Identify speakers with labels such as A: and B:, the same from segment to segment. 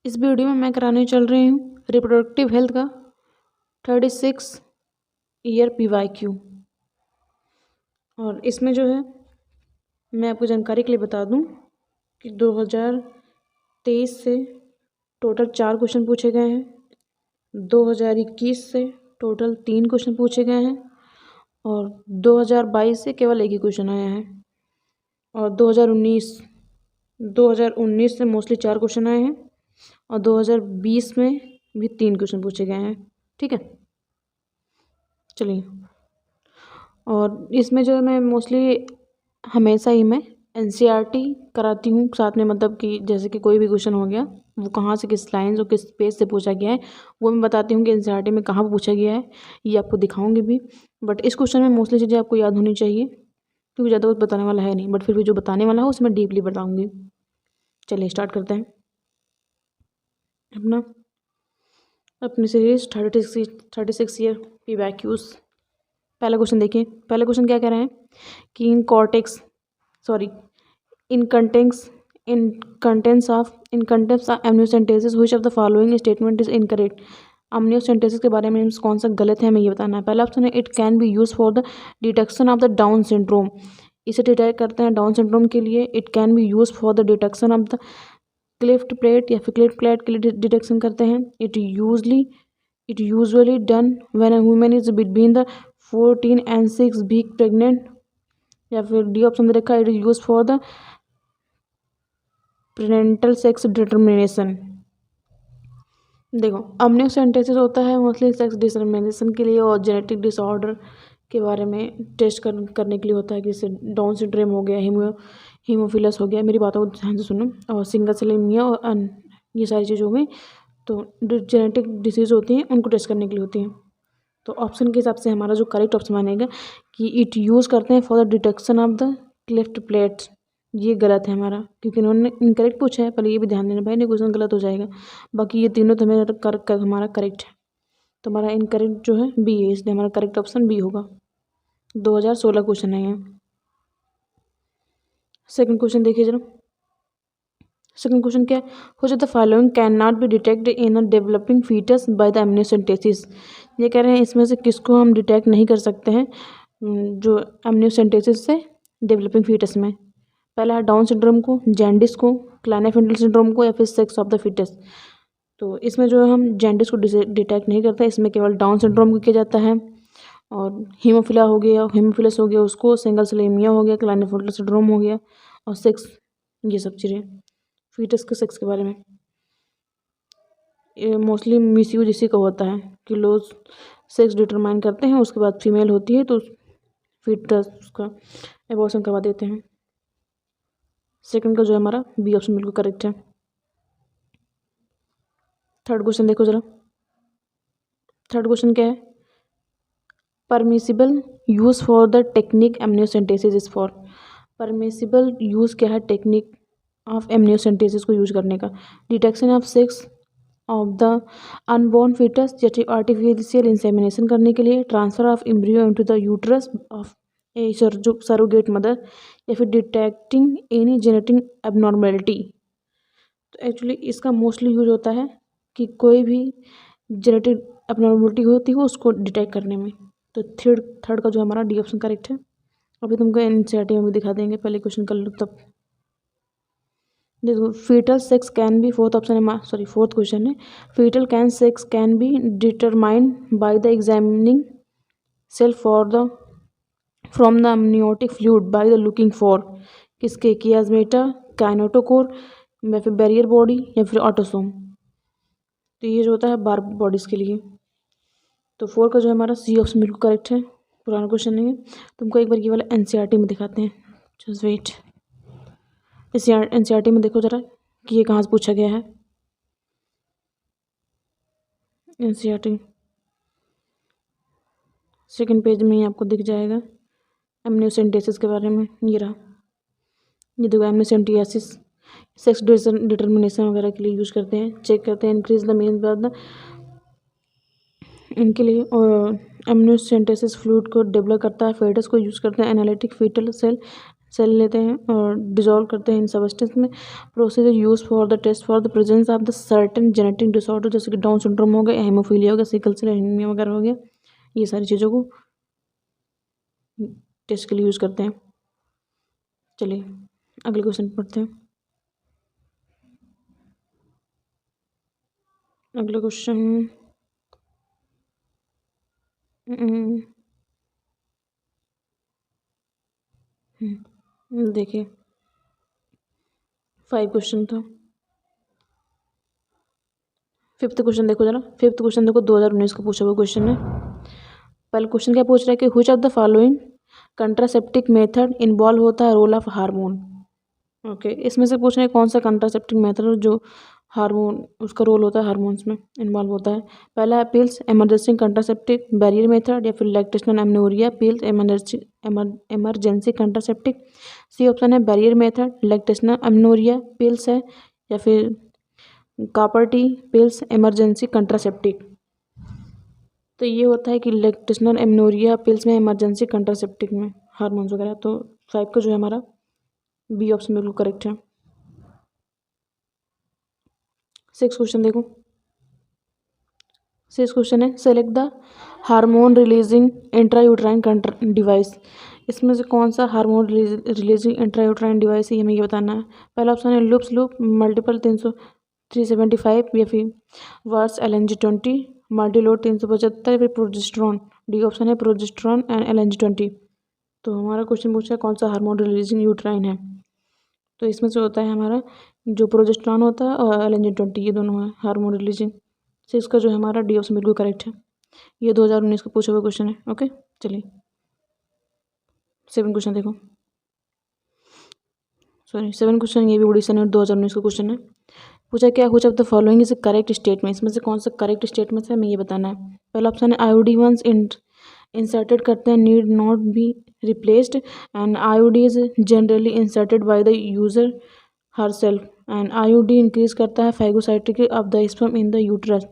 A: इस वीडियो में मैं कराने चल रही हूँ रिप्रोडक्टिव हेल्थ का 36 ईयर PYQ। और इसमें जो है मैं आपको जानकारी के लिए बता दूँ कि 2023 से टोटल 4 क्वेश्चन पूछे गए हैं, 2021 से टोटल 3 क्वेश्चन पूछे गए हैं और 2022 से केवल एक ही क्वेश्चन आया है। और 2019 से मोस्टली 4 क्वेश्चन आए हैं और 2020 में भी 3 क्वेश्चन पूछे गए हैं। ठीक है, चलिए। और इसमें जो है मैं मोस्टली हमेशा ही मैं NCERT कराती हूँ साथ में, मतलब कि जैसे कि कोई भी क्वेश्चन हो गया वो कहाँ से, किस लाइन और किस पेज से पूछा गया है वो मैं बताती हूँ कि NCERT में कहाँ पूछा गया है, ये आपको दिखाऊंगी भी। बट इस क्वेश्चन में मोस्टली चीज़ें आपको याद होनी चाहिए क्योंकि ज़्यादा कुछ बताने वाला है नहीं, बट फिर भी जो बताने वाला है उसमें डीपली बताऊँगी। चलिए स्टार्ट करते हैं अपनी सीरीज 36 ईयर PYQs। पहला क्वेश्चन देखिए। पहला क्वेश्चन क्या कह रहे हैं कि in contents of amniocentesis which of the following statement is incorrect. Amniocentesis के बारे में कौन सा गलत है हमें ये बताना है। पहला ऑप्शन है it can be use for the detection of the down syndrome. इसे डिटेक्ट करते हैं डाउन सिंड्रोम के लिए। It can be use for the detection of the cleft plate या फिर क्लिफ्ट प्लेट के लिए डिटेक्शन करते हैं। It usually done when a woman is between the 14 and 6 week pregnant. या फिर डी ऑप्शन दे रखा है it is use for the प्रेनेंटल sex determination. देखो, अम्नियोसेंटेसिस होता है मोस्टली सेक्स डिटर्मिनेशन के लिए और जेनेटिक डिसऑर्डर के बारे में टेस्ट करने के लिए होता है कि जैसे डाउन सिंड्रोम हो गया, हीमोफिलस हो गया। मेरी बातों को ध्यान से सुनो। और सिंगल सेलेमिया और ये सारी चीज़ हो गई तो जेनेटिक डिसीज होती हैं उनको टेस्ट करने के लिए होती हैं। तो ऑप्शन के हिसाब से हमारा जो करेक्ट ऑप्शन मानेगा कि इट यूज़ करते हैं for the detection of the Clift plates. ये गलत है हमारा क्योंकि इन्होंने इनकरेक्ट पूछा है। पहले ये भी ध्यान देना भाई, नहीं क्वेश्चन गलत हो जाएगा। बाकी ये तीनों तो हमारा करेक्ट है। तो हमारा इनकरेक्ट जो है बी है, इसलिए हमारा करेक्ट ऑप्शन बी होगा। 2016 क्वेश्चन है ये। सेकंड क्वेश्चन देखिए जरा। सेकंड क्वेश्चन क्या है, which of the following can not be detect in a developing foetus by the amniocentesis. ये कह रहे हैं इसमें से किसको हम डिटेक्ट नहीं कर सकते हैं जो एमनियोसेंटेसिस से डेवलपिंग फीटस में। पहला है डाउन सिंड्रोम को, जैंडिस को, क्लाइनेफेंटल सिंड्रोम को या फिर सेक्स ऑफ द फीटस। तो इसमें जो हम जैंडिस को डिटेक्ट नहीं करते, इसमें केवल डाउन सिंड्रोम को किया जाता है। और हीमोफिलस हो गया उसको, सिंगल सेलेमिया हो गया, क्लाइनेफेंटल सिंड्रोम हो गया और सेक्स, ये सब चीज़ें फीटस के सेक्स के बारे में। ये मोस्टली मिसयूज इसी का होता है कि लोग सेक्स डिटरमाइन करते हैं, उसके बाद फीमेल होती है तो फीटस उसका एबॉर्शन करवा देते हैं। सेकंड का जो है हमारा बी ऑप्शन बिल्कुल करेक्ट है। थर्ड क्वेश्चन देखो जरा। थर्ड क्वेश्चन क्या है, permissible use for the technique amniocentesis is for. Permissible use क्या है टेक्निक ऑफ एमनियोसेंटेसिस को यूज करने का। Detection of sex of the unborn foetus, जैसे आर्टिफिशियल इंसेमिनेशन करने के लिए, transfer of embryo into the uterus of a surrogate mother, या फिर डिटेक्टिंग एनी जेनेटिक एबनॉर्मेलिटी। तो एक्चुअली इसका मोस्टली यूज होता है कि कोई भी जेनेटिक एबनॉर्मेलिटी होती है उसको डिटेक्ट करने में। तो थर्ड का जो हमारा डी ऑप्शन करेक्ट है। अभी तुमको NCERT में भी दिखा देंगे, पहले क्वेश्चन कर लो तब। देखो, fetal sex can be, fourth option है, सॉरी फोर्थ क्वेश्चन है, fetal can sex can be determined by the examining self for the from the amniotic fluid by the looking for. किसके, कियाजमेटा, काइनेटोकोर या फिर barrier body या फिर autosome. तो ये जो होता है बार बॉडीज़ के लिए। तो 4 का जो है हमारा सी ऑप्शन बिल्कुल करेक्ट है। पुराना क्वेश्चन नहीं है, तुमको एक बार ये वाला NCERT में दिखाते हैं। Just wait. इस NCERT में देखो जरा कि ये कहाँ से पूछा गया है। NCERT सेकंड पेज में ही आपको दिख जाएगा एमनियोसेंटेसिस के बारे में। ये रहा, ये देखो एमनियोसेंटियासिस सेक्स डिटर्मिनेशन वगैरह के लिए यूज करते हैं, चेक करते हैं इंक्रीज द मीन बाद इनके लिए। और एमनियोसेंटेसिस फ्लूइड को डेवलप करता है, फेटस को यूज करते हैं एनालिटिक फीटल सेल सेल लेते हैं और डिजोल्व करते हैं इन सबस्टेंस में। Procedure use for the test for the presence of the certain genetic disorder, जैसे कि डाउन सिंड्रोम हो गया, हेमोफीलिया हो गया, सिकल सेल एनीमिया वगैरह हो गया, ये सारी चीज़ों को टेस्ट के लिए यूज़ करते हैं। चलिए अगले क्वेश्चन पढ़ते हैं। अगला क्वेश्चन देखिए 5 क्वेश्चन था। 5th क्वेश्चन देखो जरा। 5th क्वेश्चन देखो 2019 का पूछा हुआ क्वेश्चन है। पहले क्वेश्चन क्या पूछ रहा है कि which of the following contraceptive method involve होता है रोल ऑफ हार्मोन। ओके, इसमें से पूछ रहे हैं कौन सा कंट्रासेप्टिक मेथड जो हार्मोन उसका रोल होता है हार्मोन्स में इन्वॉल्व होता है। पहला है pills, emergency contraceptive, barrier method, या फिर lactational amenorrhoea, pills, emergency contraceptive. C option है barrier method, lactational amenorrhoea, pills है, या फिर copper T, pills, emergency contraceptive. तो ये होता है कि लैक्टेशनल एमनोरिया, पिल्स में, इमरजेंसी कंट्रासेप्टिक में हार्मोन्स वगैरह। तो 5 का जो है हमारा बी ऑप्शन बिल्कुल करेक्ट है। 6 क्वेश्चन देखो। 6 क्वेश्चन है select the hormone releasing intrauterine device. इसमें से कौन सा हार्मोन रिलीजिंग इंट्रायूट्राइन डिवाइस है, हमें ये बताना है। पहला ऑप्शन है लूप्स लूप, मल्टीपल 375, या फिर वर्स LNG20, मल्टीलोड 375, या फिर प्रोजेस्टेरॉन। डी ऑप्शन है प्रोजेस्टेरॉन एंड LNG20। तो हमारा क्वेश्चन पूछा है कौन सा हार्मोन रिलीजिंग यूट्राइन है। तो इसमें से होता है हमारा जो प्रोजेस्टेरॉन होता है और LNG20, ये दोनों है हार्मोन रिलीजिंग। तो इसका जो है हमारा डी ऑप्शन बिल्कुल करेक्ट है। ये 2019 का पूछा हुआ क्वेश्चन है। ओके चलिए 7 क्वेश्चन देखो। सॉरी 7 क्वेश्चन ये भी उड़ीसा और 2019 का क्वेश्चन है। पूछा क्या which of the following is correct statement. इसमें से कौन सा करेक्ट स्टेटमेंट है हमें ये बताना है। पहला ऑप्शन है IUD वंस इंसर्टेड करते हैं need not be replaced, and IUD is generally inserted by the user herself, and IUD increase करता है phagocytic of the sperm in the uterus.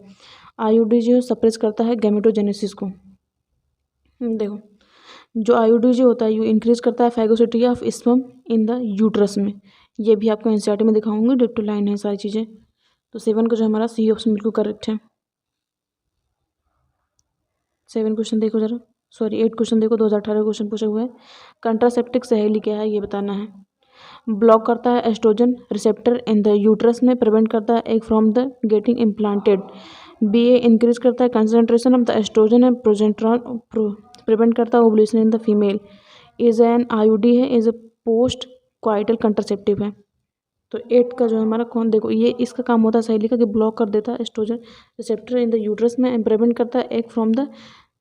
A: IUD जो सप्रेस करता है गैमेटोजेनेसिस को। देखो जो IUD जो होता है ये इंक्रीज करता है phagocytic of sperm in the uterus में। ये भी आपको एनसीईआरटी में दिखाऊंगी, डिप टू लाइन है सारी चीज़ें। तो 7 का जो हमारा सी ऑप्शन बिल्कुल करेक्ट है। 7 क्वेश्चन देखो जरा। सॉरी 8 क्वेश्चन देखो। 2018 क्वेश्चन पूछा हुआ है कंट्रासेप्टिक सहेली क्या है ये बताना है। ब्लॉक करता है oestrogen receptor in the uterus में, प्रिवेंट करता है egg from the getting implanted. BA increase करता है concentration of the oestrogen and progesterone, prevent करता है ovulation in the female. Is an IUD है, is a post coital contraceptive है। तो 8 का जो हमारा कौन देखो ये इसका काम होता है सहेली का कि ब्लॉक कर देता है oestrogen receptor in the uterus में एंड प्रिवेंट करता है egg from the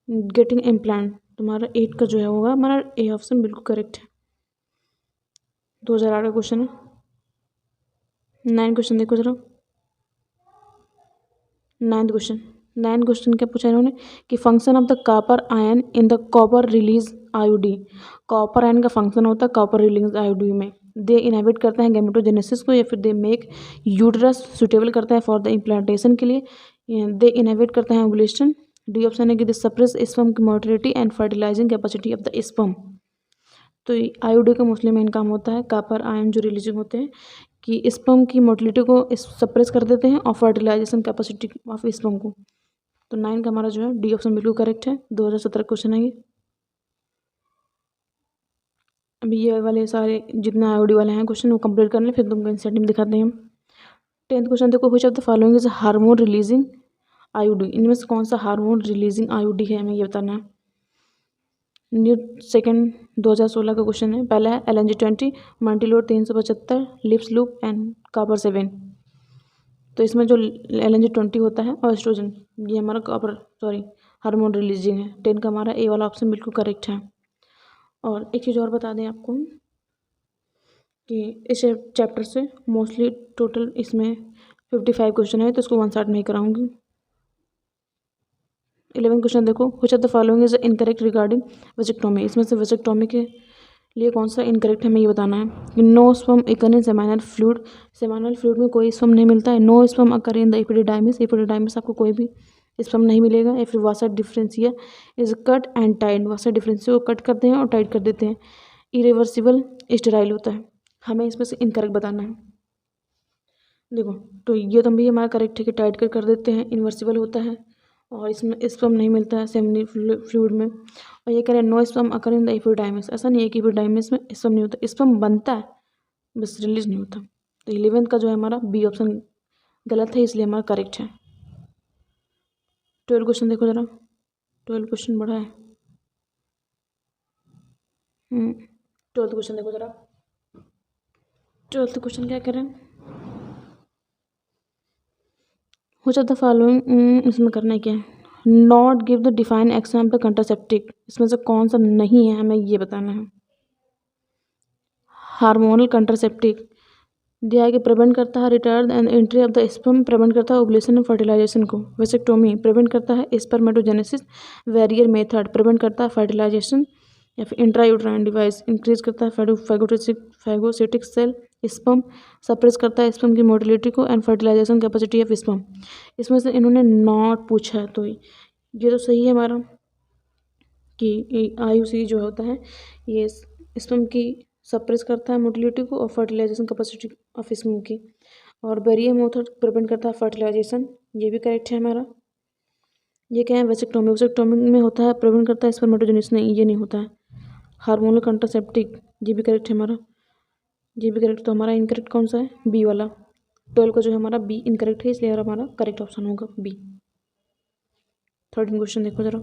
A: getting implant. तुम्हारा 8 का जो है होगा हमारा ए ऑप्शन बिल्कुल करेक्ट है। 2008 का क्वेश्चन है। 9 क्वेश्चन देखो जरा। 9th क्वेश्चन क्या पूछा इन्होंने कि function of the copper ion in the copper release IUD। Copper ion का फंक्शन होता है कॉपर रिलीज IUD में। दे इनहिबिट करते हैं गैमेटोजेनेसिस को, या फिर दे मेक यूट्रस सुटेबल करता है फॉर द इम्प्लांटेशन के लिए। दे इनहिबिट करते हैं ओवुलेशन। डी ऑप्शन है कि दे सप्रेस स्पर्म की motility and fertilising capacity of the sperm. तो IUD का मोस्टली मेन काम होता है कॉपर आयन जो रिलीजिंग होते हैं कि स्पर्म की मोटिलिटी को सप्रेस कर देते हैं और फर्टिलाइजेशन कैपेसिटी ऑफ स्पर्म को। तो 9 का हमारा जो है डी ऑप्शन बिल्कुल करेक्ट है। 2017 क्वेश्चन है ये। अभी ये वाले सारे जितने IUD वाले हैं क्वेश्चन वो कंप्लीट कर लें, फिर तुमको एनसीईआरटी में दिखाते हैं हम। 10th क्वेश्चन देखो which of the following is hormone releasing IUD। इनमें से कौन सा हार्मोन रिलीजिंग IUD है हमें ये बताना है। न्यू सेकेंड 2016 का क्वेश्चन है। पहला है LNG20, Multiload 375, lips loop and copper 7। तो इसमें जो LNG20 होता है और एस्ट्रोजन ये हमारा कॉपर हार्मोन रिलीजिंग है। 10 का हमारा ए वाला ऑप्शन बिल्कुल करेक्ट है। और एक चीज़ और बता दें आपको कि इस चैप्टर से मोस्टली टोटल इसमें 55 क्वेश्चन है, तो इसको 1 शॉट में ही कराऊंगी। 11 क्वेश्चन देखो which of the following is incorrect regarding vasectomy. इसमें से वेसेक्टोमी के लिए कौन सा इनकरेक्ट हमें ये बताना है। No sperm occur in seminal fluid. Seminal fluid में कोई स्पर्म नहीं मिलता है। No sperm occur in the epididymis. Epididymis आपको कोई भी स्पर्म नहीं मिलेगा। या फिर vasa deferentia is cut and tied. Vasa deferentia को कट करते हैं और टाइट कर देते हैं। इरिवर्सिबल स्टेराइल होता है। हमें इसमें से इनकरेक्ट बताना है। देखो तो ये तो भी हमारा करेक्ट है कि टाइट कर देते हैं, इन्वर्सिबल होता है और इसमें स्पर्म नहीं मिलता है सेमी फ्लूइड में। और ये कह रहे हैं no sperm occur in the epididymis. ऐसा नहीं है कि एपिडाइमिस में स्पर्म नहीं होता, स्पर्म बनता है बस रिलीज नहीं होता। तो 11th का जो है हमारा बी ऑप्शन गलत है, इसलिए हमारा करेक्ट है। 12 क्वेश्चन देखो जरा, 12 क्वेश्चन बड़ा है। 12th क्वेश्चन देखो जरा, 12th क्वेश्चन क्या करें, हो जाता फॉलोइंग, इसमें करना है क्या है, not give the define example contraceptive, इसमें से कौन सा नहीं है हमें ये बताना है। हार्मोनल कंट्रासेप्टिक दिया है कि प्रिवेंट करता है retard and entry of the sperm, prevent करता है ओवुलेशन एंड फर्टिलाइजेशन को। वेसेक्टोमी प्रिवेंट करता है स्पर्मेटोजेनेसिस, वेरियर मेथड प्रिवेंट करता है फर्टिलाइजेशन या फिर इंट्रायूट्राइन डिवाइस इंक्रीज करता है फैगोसिटिक सेल स्पर्म, सप्रेस करता है स्पर्म की मोटिलिटी को and fertilization capacity of sperm. इसमें से इन्होंने नॉट पूछा है, तो ये तो सही है हमारा कि IUC जो होता है ये स्पर्म की सप्रेस करता है मोटिलिटी को और फर्टिलाइजेशन कैपेसिटी ऑफ स्पर्म की। और बैरियर मेथड प्रिवेंट करता है फर्टिलाइजेशन, ये भी करेक्ट है हमारा। ये क्या है, वेसेक्टोमी, वेसेक्टोमी में होता है प्रिवेंट करता है स्पर्मेटोजेनेसिस, नहीं ये नहीं होता है। हार्मोनल कंट्रासेप्टिक, ये भी करेक्ट है हमारा, ये भी करेक्ट। तो हमारा इनकरेक्ट कौन सा है, बी वाला। 12 का जो है हमारा बी इनकरेक्ट है, इसलिए हमारा करेक्ट ऑप्शन होगा बी। 13 क्वेश्चन देखो जरा,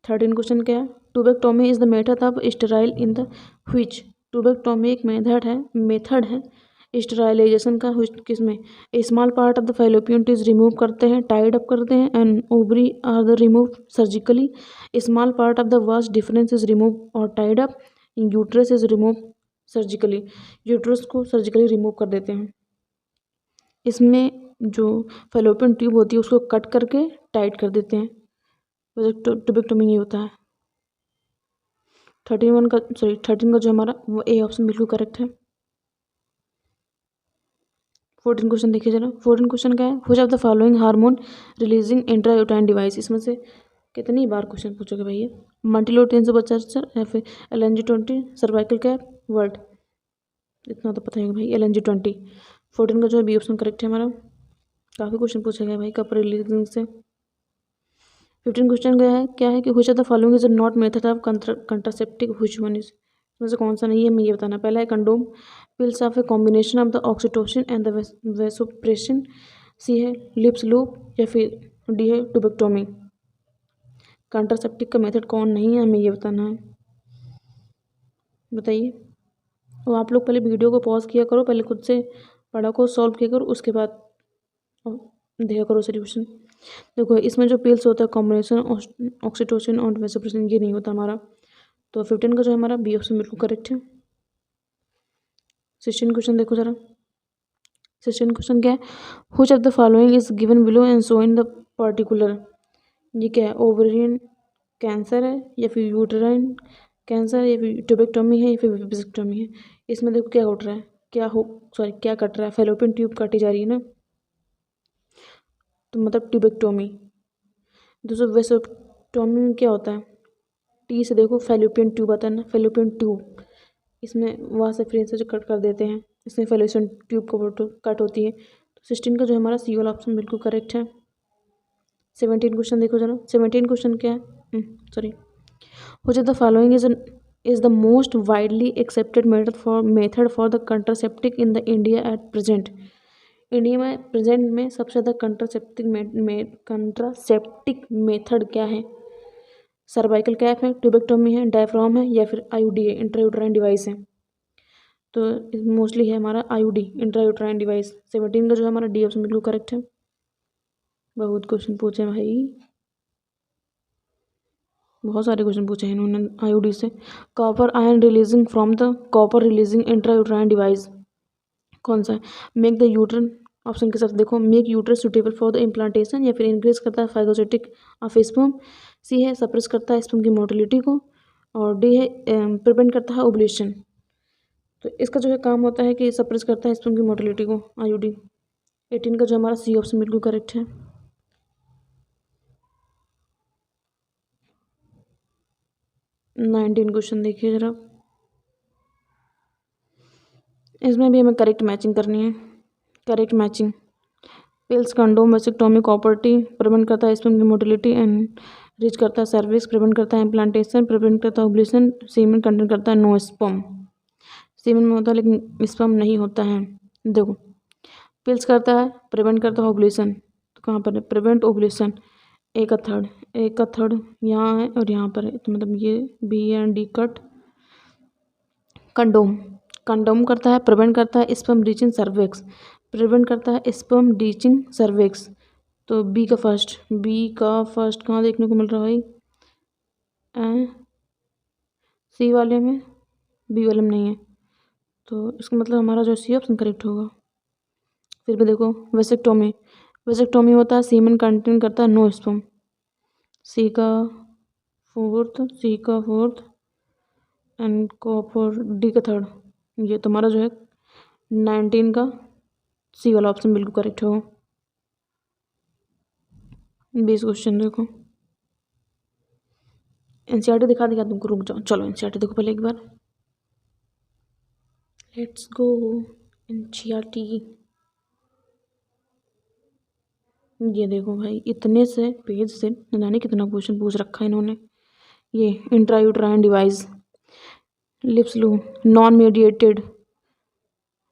A: 13 क्वेश्चन क्या है, tubectomy is the method of sterile in the which. Tubectomy एक मेथड है स्टेराइलाइजेशन का, किसमें, small part of the fallopian tube remove करते हैं, टाइड अप करते हैं and ovary are the remove surgically, small part of the vast difference is remove और tied up, uterus is remove surgically, uterus को surgically remove कर देते हैं। इसमें जो फैलोपियन ट्यूब होती है उसको कट करके टाइट कर देते हैं, ट्यूबेक्टोमी ये होता है। 13 का जो हमारा वो ए ऑप्शन बिल्कुल करेक्ट है। 14 क्वेश्चन देखिए जरा, 14 क्वेश्चन क्या है, which of the following hormone releasing intrauterine device. इसमें से कितनी बार क्वेश्चन पूछोगे भैया, मल्टीलोटेंसोबचार या फिर LNG-20, सर्वाइकल कैप, वर्ड, इतना तो पता है भाई LNG-20। 14 का जो है बी ऑप्शन करेक्ट है हमारा, काफ़ी क्वेश्चन पूछा गया भाई कपर रिलीजिंग से। 15 क्वेश्चन गया है क्या है कि which of the following is not method of contraceptive, which one is, इसमें से कौन सा नहीं है हमें ये बताना। पहला है condom, pills of a combination of the oxytocin and the vasopressin, C है लिप्स लूप या फिर डी है ट्यूबेक्टोमी। कंट्रासेप्टिव का मेथड कौन नहीं है हमें ये बताना है, बताइए। तो आप लोग पहले वीडियो को पॉज किया करो, पहले खुद से पढ़ा को सॉल्व किया करो, उसके बाद देखा करो सोल्यूशन। देखो इसमें जो पिल्स होता है कॉम्बिनेशन ऑक्सीटोसिन और वेसोप्रेसिन, ये नहीं होता हमारा। तो 15 का जो है हमारा बी ऑप्शन बिल्कुल करेक्ट है। 16 क्वेश्चन देखो जरा, 16 क्वेश्चन क्या है, which of the following is given below and show in the particular. ये क्या है, ओवरियन कैंसर है या फिर यूटेराइन कैंसर या फिर ट्यूबेक्टोमी है या फिर वेसेक्टोमी है। इसमें देखो क्या उठ रहा है, क्या कट रहा है, फैलोपियन ट्यूब काटी जा रही है ना, तो मतलब ट्यूबेक्टोमी। दोस्तों वेसेक्टोमी में क्या होता है, टी से देखो फैलोपियन ट्यूब आता है ना, फैलोपियन ट्यूब, इसमें वहाँ से फ्रेंच से जो कट कर देते हैं, इसमें फैलोपियन ट्यूब को कट होती है। तो 16 का जो हमारा सी वाला ऑप्शन बिल्कुल करेक्ट है। 17 क्वेश्चन देखो जरा, 17 क्वेश्चन क्या है, sorry, which of the following is the most widely accepted method for the contraceptive in the India at present. India में प्रेजेंट में सबसे ज़्यादा कंट्रासेप्टिक मेथड क्या है, सर्वाइकल कैप है, ट्यूबेक्टोमी है, डायफ्राम है या फिर IUD है, इंट्रायूट्राइन डिवाइस है। तो मोस्टली है हमारा IUD, इंट्रायूट्राइन डिवाइस। 17 का जो हमारा डी ऑप्शन बिल्कुल करेक्ट है। बहुत क्वेश्चन पूछे भाई, बहुत सारे क्वेश्चन पूछे हैं इन्होंने IUD से। Copper ion releasing from the copper releasing intrauterine device कौन सा है, मेक द यूट्रन, ऑप्शन के साथ देखो, make uterus suitable for the implantation या फिर इंक्रीज करता है फाइगोसिटिक ऑफ स्पर्म, सी है सप्रेस करता है स्पर्म की मोटिलिटी को और डी है प्रिवेंट करता है ओवुलेशन। तो इसका जो है काम होता है कि सप्रेस करता है स्पर्म की मोटिलिटी को, IUD। 18 का जो हमारा सी ऑप्शन बिल्कुल करेक्ट है। 19 क्वेश्चन देखिए जरा, इसमें भी हमें करेक्ट मैचिंग करनी है। Correct matching. Pills condom vasectomy copper T prevent करता है स्पर्म की मोटिलिटी एंड रीच करता है सर्विक्स, प्रिवेंट करता है इम्प्लांटेशन, प्रिवेंट करता है ओव्यूलेशन, सीमेन कंटेन करता है नो स्पर्म। सीमेन में होता है लेकिन स्पर्म नहीं होता है। देखो पिल्स करता है प्रिवेंट करता है ओव्यूलेशन, तो कहाँ पर है प्रिवेंट ओव्यूलेशन, एक का थर्ड यहाँ है और यहाँ पर है, तो मतलब ये B and D cut. Condom condom करता है प्रिवेंट करता है स्पर्म रीचिंग सर्विक्स, प्रिवेंट करता है स्पर्म रीचिंग सर्विक्स। तो बी का फर्स्ट कहाँ देखने को मिल रहा है भाई, सी वाले में, बी वाले में नहीं है, तो इसका मतलब हमारा जो सी ऑप्शन करेक्ट होगा। फिर भी देखो वेसेक्टोमी होता है सीमेन कंटेन करता है नो स्पर्म, सी का फोर्थ एंड कॉपर डी का थर्ड। ये तुम्हारा जो है 19 का सी वाला ऑप्शन बिल्कुल करेक्ट होगा। 20 क्वेश्चन देखो, एनसीईआरटी दिखा दिया तुमको, रुक जाओ, चलो एनसीईआरटी देखो पहले एक बार, लेट्स गो एनसीईआरटी। ये देखो भाई इतने से पेज से न जाने कितना क्वेश्चन पूछ रखा है इन्होंने। ये intrauterine device, Lippes loop, non mediated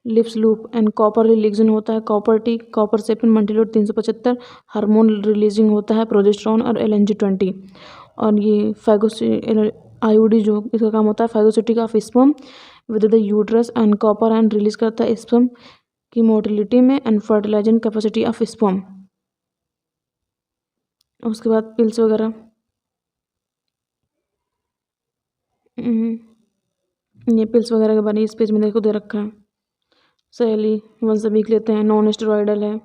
A: Lippes loop and copper releasing होता है कॉपर टी, कॉपर सेपिन मंटिलोड 375, हार्मोन रिलीजिंग होता है प्रोजेस्टेरोन और LNG20। और ये फैगोसी आईओडी जो इसका काम होता है phagocytic of sperm with the uterus and copper and release करता है स्पर्म की मोटिलिटी में and fertilising capacity of sperm. उसके बाद पिल्स वगैरह, ये पिल्स वगैरह के बारे में इस पेज में देखो दे रखा है। सहेली वंस वीक लेते हैं, नॉन स्टेरॉइडल है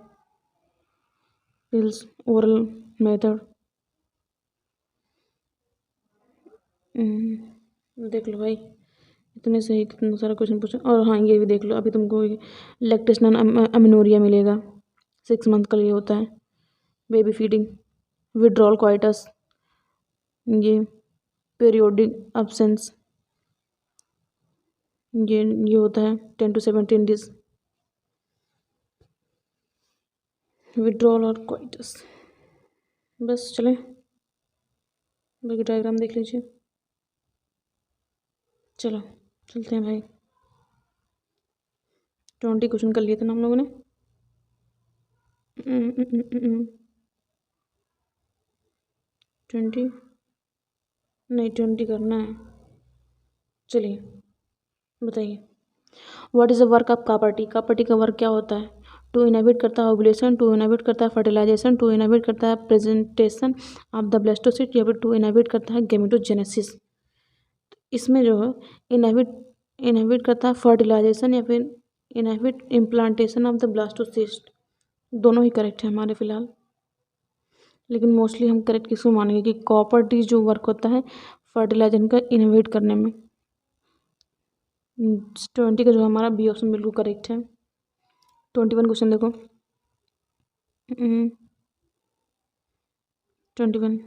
A: पिल्स, ओरल मेथड। देख लो भाई इतने सही कितना सारा क्वेश्चन पूछा। और हाँ ये भी देख लो, अभी तुमको लैक्टेशनल अमेनोरिया मिलेगा, 6 मंथ का लिए होता है, बेबी फीडिंग, विड्रॉल क्वाइटस, ये पीरियोडिक एब्सेंस, ये होता है 10 to 17 डेज, विड्रॉल और क्वाइटस। बस चलें, बाकी डायग्राम देख लीजिए। चलो चलते हैं भाई, 20 क्वेश्चन कर लिए थे ना हम लोगों ने। 20 नहीं 20 करना है। चलिए बताइए, what is the work of copper T. Copper T का वर्क क्या होता है, टू इनहिबिट करता है ओव्यूलेशन, टू इनहिबिट करता है फर्टिलाइजेशन, टू इनहिबिट करता है प्रेजेंटेशन ऑफ द ब्लास्टोसिस्ट, या फिर टू इनहिबिट करता है गेमेटोजेनेसिस। इसमें जो है इनहिबिट करता है फर्टिलाइजेशन या फिर inhibit implantation of the blastocyst. दोनों ही करेक्ट है हमारे फिलहाल, लेकिन मोस्टली हम करेक्ट किसको मानेंगे कि कॉपर्टी जो वर्क होता है फर्टिलाइजेशन का इनहिबिट करने में। 20 का जो हमारा बी ऑप्शन बिल्कुल करेक्ट है। 21 क्वेश्चन देखो, 21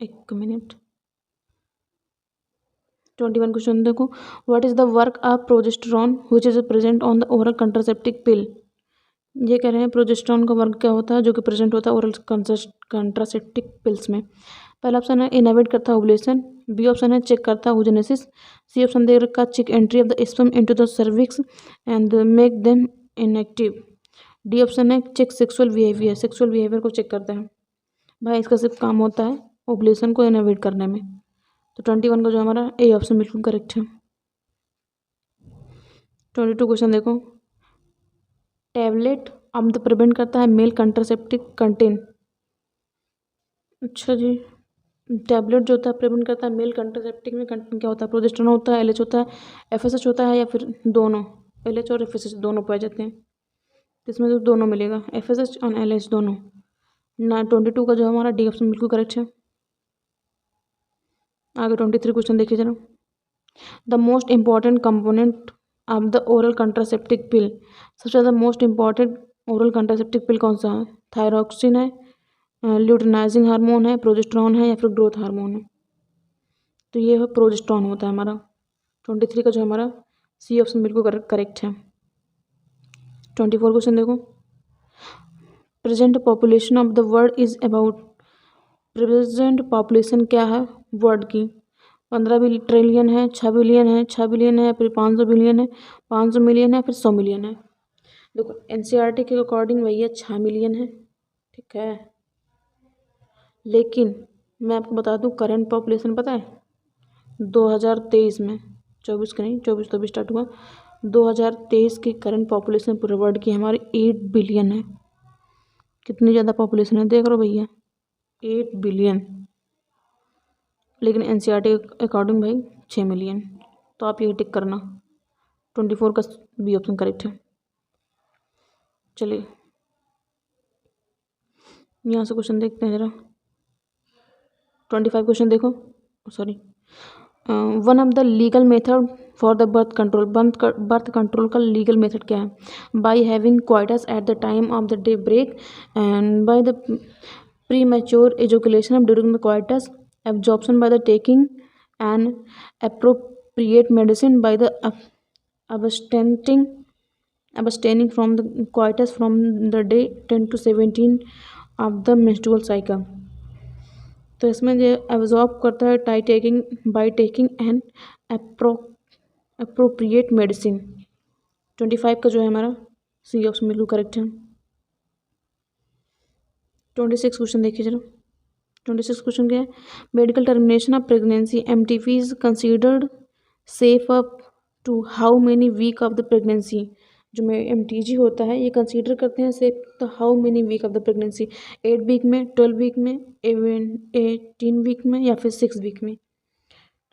A: एक मिनट, 21 क्वेश्चन देखो, what is the work of progesterone which is present on the oral contraceptive pill. ये कह रहे हैं प्रोजेस्टेरॉन का वर्क क्या होता है जो कि प्रेजेंट होता है ओरल कंट्रासेप्टिव पिल्स में। पहला ऑप्शन है इनहिबिट करता है ओव्यूलेशन, बी ऑप्शन है चेक करता है ओजेनेसिस, सी ऑप्शन दे रखा check entry of the sperm into the cervix and make them inactive, D option है चेक सेक्सुअल बिहेवियर को चेक करता है। भाई इसका सिर्फ काम होता है ओव्यूलेशन को इनहिबिट करने में, तो 21 का जो हमारा ए ऑप्शन बिल्कुल करेक्ट है। 22 क्वेश्चन देखो, टैबलेट अम्ल प्रिवेंट करता है मेल कंट्रासेप्टिव कंटेन। अच्छा जी, टैबलेट जो होता है प्रिवेंट करता है मेल कंट्रासेप्टिव में कंटेन क्या होता है, प्रोजेस्टेरॉन होता है, LH होता है, FSH होता है, या फिर दोनों, LH और FSH दोनों पाए जाते हैं, तो इसमें तो दोनों मिलेगा, FSH और LH दोनों ना। 22 का जो हमारा डी ऑप्शन बिल्कुल करेक्ट है। आगे 23 क्वेश्चन देखिए जरा, the most important component of the oral contraceptive pill. सबसे ज़्यादा most important oral contraceptive pill कौन सा है, थायरॉक्सिन है, ल्यूटिनाइजिंग हार्मोन है, प्रोजेस्टेरॉन है, या फिर ग्रोथ हार्मोन है। तो ये है प्रोजेस्टेरॉन होता है हमारा। 23 का जो हमारा सी ऑप्शन बिल्कुल करेक्ट है। 24 क्वेश्चन देखो। Present population of the world is about. Present population क्या है वर्ल्ड की? 15 ट्रिलियन है, 6 बिलियन है, 6 बिलियन है, फिर 500 बिलियन है, 500 मिलियन है, फिर 100 मिलियन है। देखो एनसीईआरटी के अकॉर्डिंग भैया 6 मिलियन है, ठीक है। लेकिन मैं आपको बता दूं करंट पॉपुलेशन पता है 2023 में, 24 का नहीं, 24 तो भी स्टार्ट हुआ, 2023 की करंट पॉपुलेशन पूरे वर्ल्ड की हमारी 8 बिलियन है। कितनी ज़्यादा पॉपुलेशन है देख लो भैया, 8 बिलियन। लेकिन एनसीईआरटी के अकॉर्डिंग भाई 6 मिलियन। तो आप ये टिक करना, 24 का बी ऑप्शन करेक्ट है। चलिए यहाँ से क्वेश्चन देखते हैं ज़रा। 25 क्वेश्चन देखो, sorry. One of the legal method for the birth control. Birth control का लीगल मेथड क्या है? By having coitus at the time of the day break and by the premature education during the coitus, absorption by the taking and appropriate medicine by the abstaining from the coitus from the day 10 to 17 of the menstrual cycle। तो इसमें जो absorb करता है by taking and appropriate medicine. 25 का जो है हमारा C option बिल्कुल करेक्ट है। 26 क्वेश्चन देखिए जरा। 26 क्वेश्चन क्या है? Medical termination of pregnancy MTP is considered safe up to how many week of the pregnancy. जो में एमटीजी होता है ये कंसीडर करते हैं सेफ तो how many week of the pregnancy, 8 week में, 12 वीक में, 18 वीक में, या फिर 6 वीक में।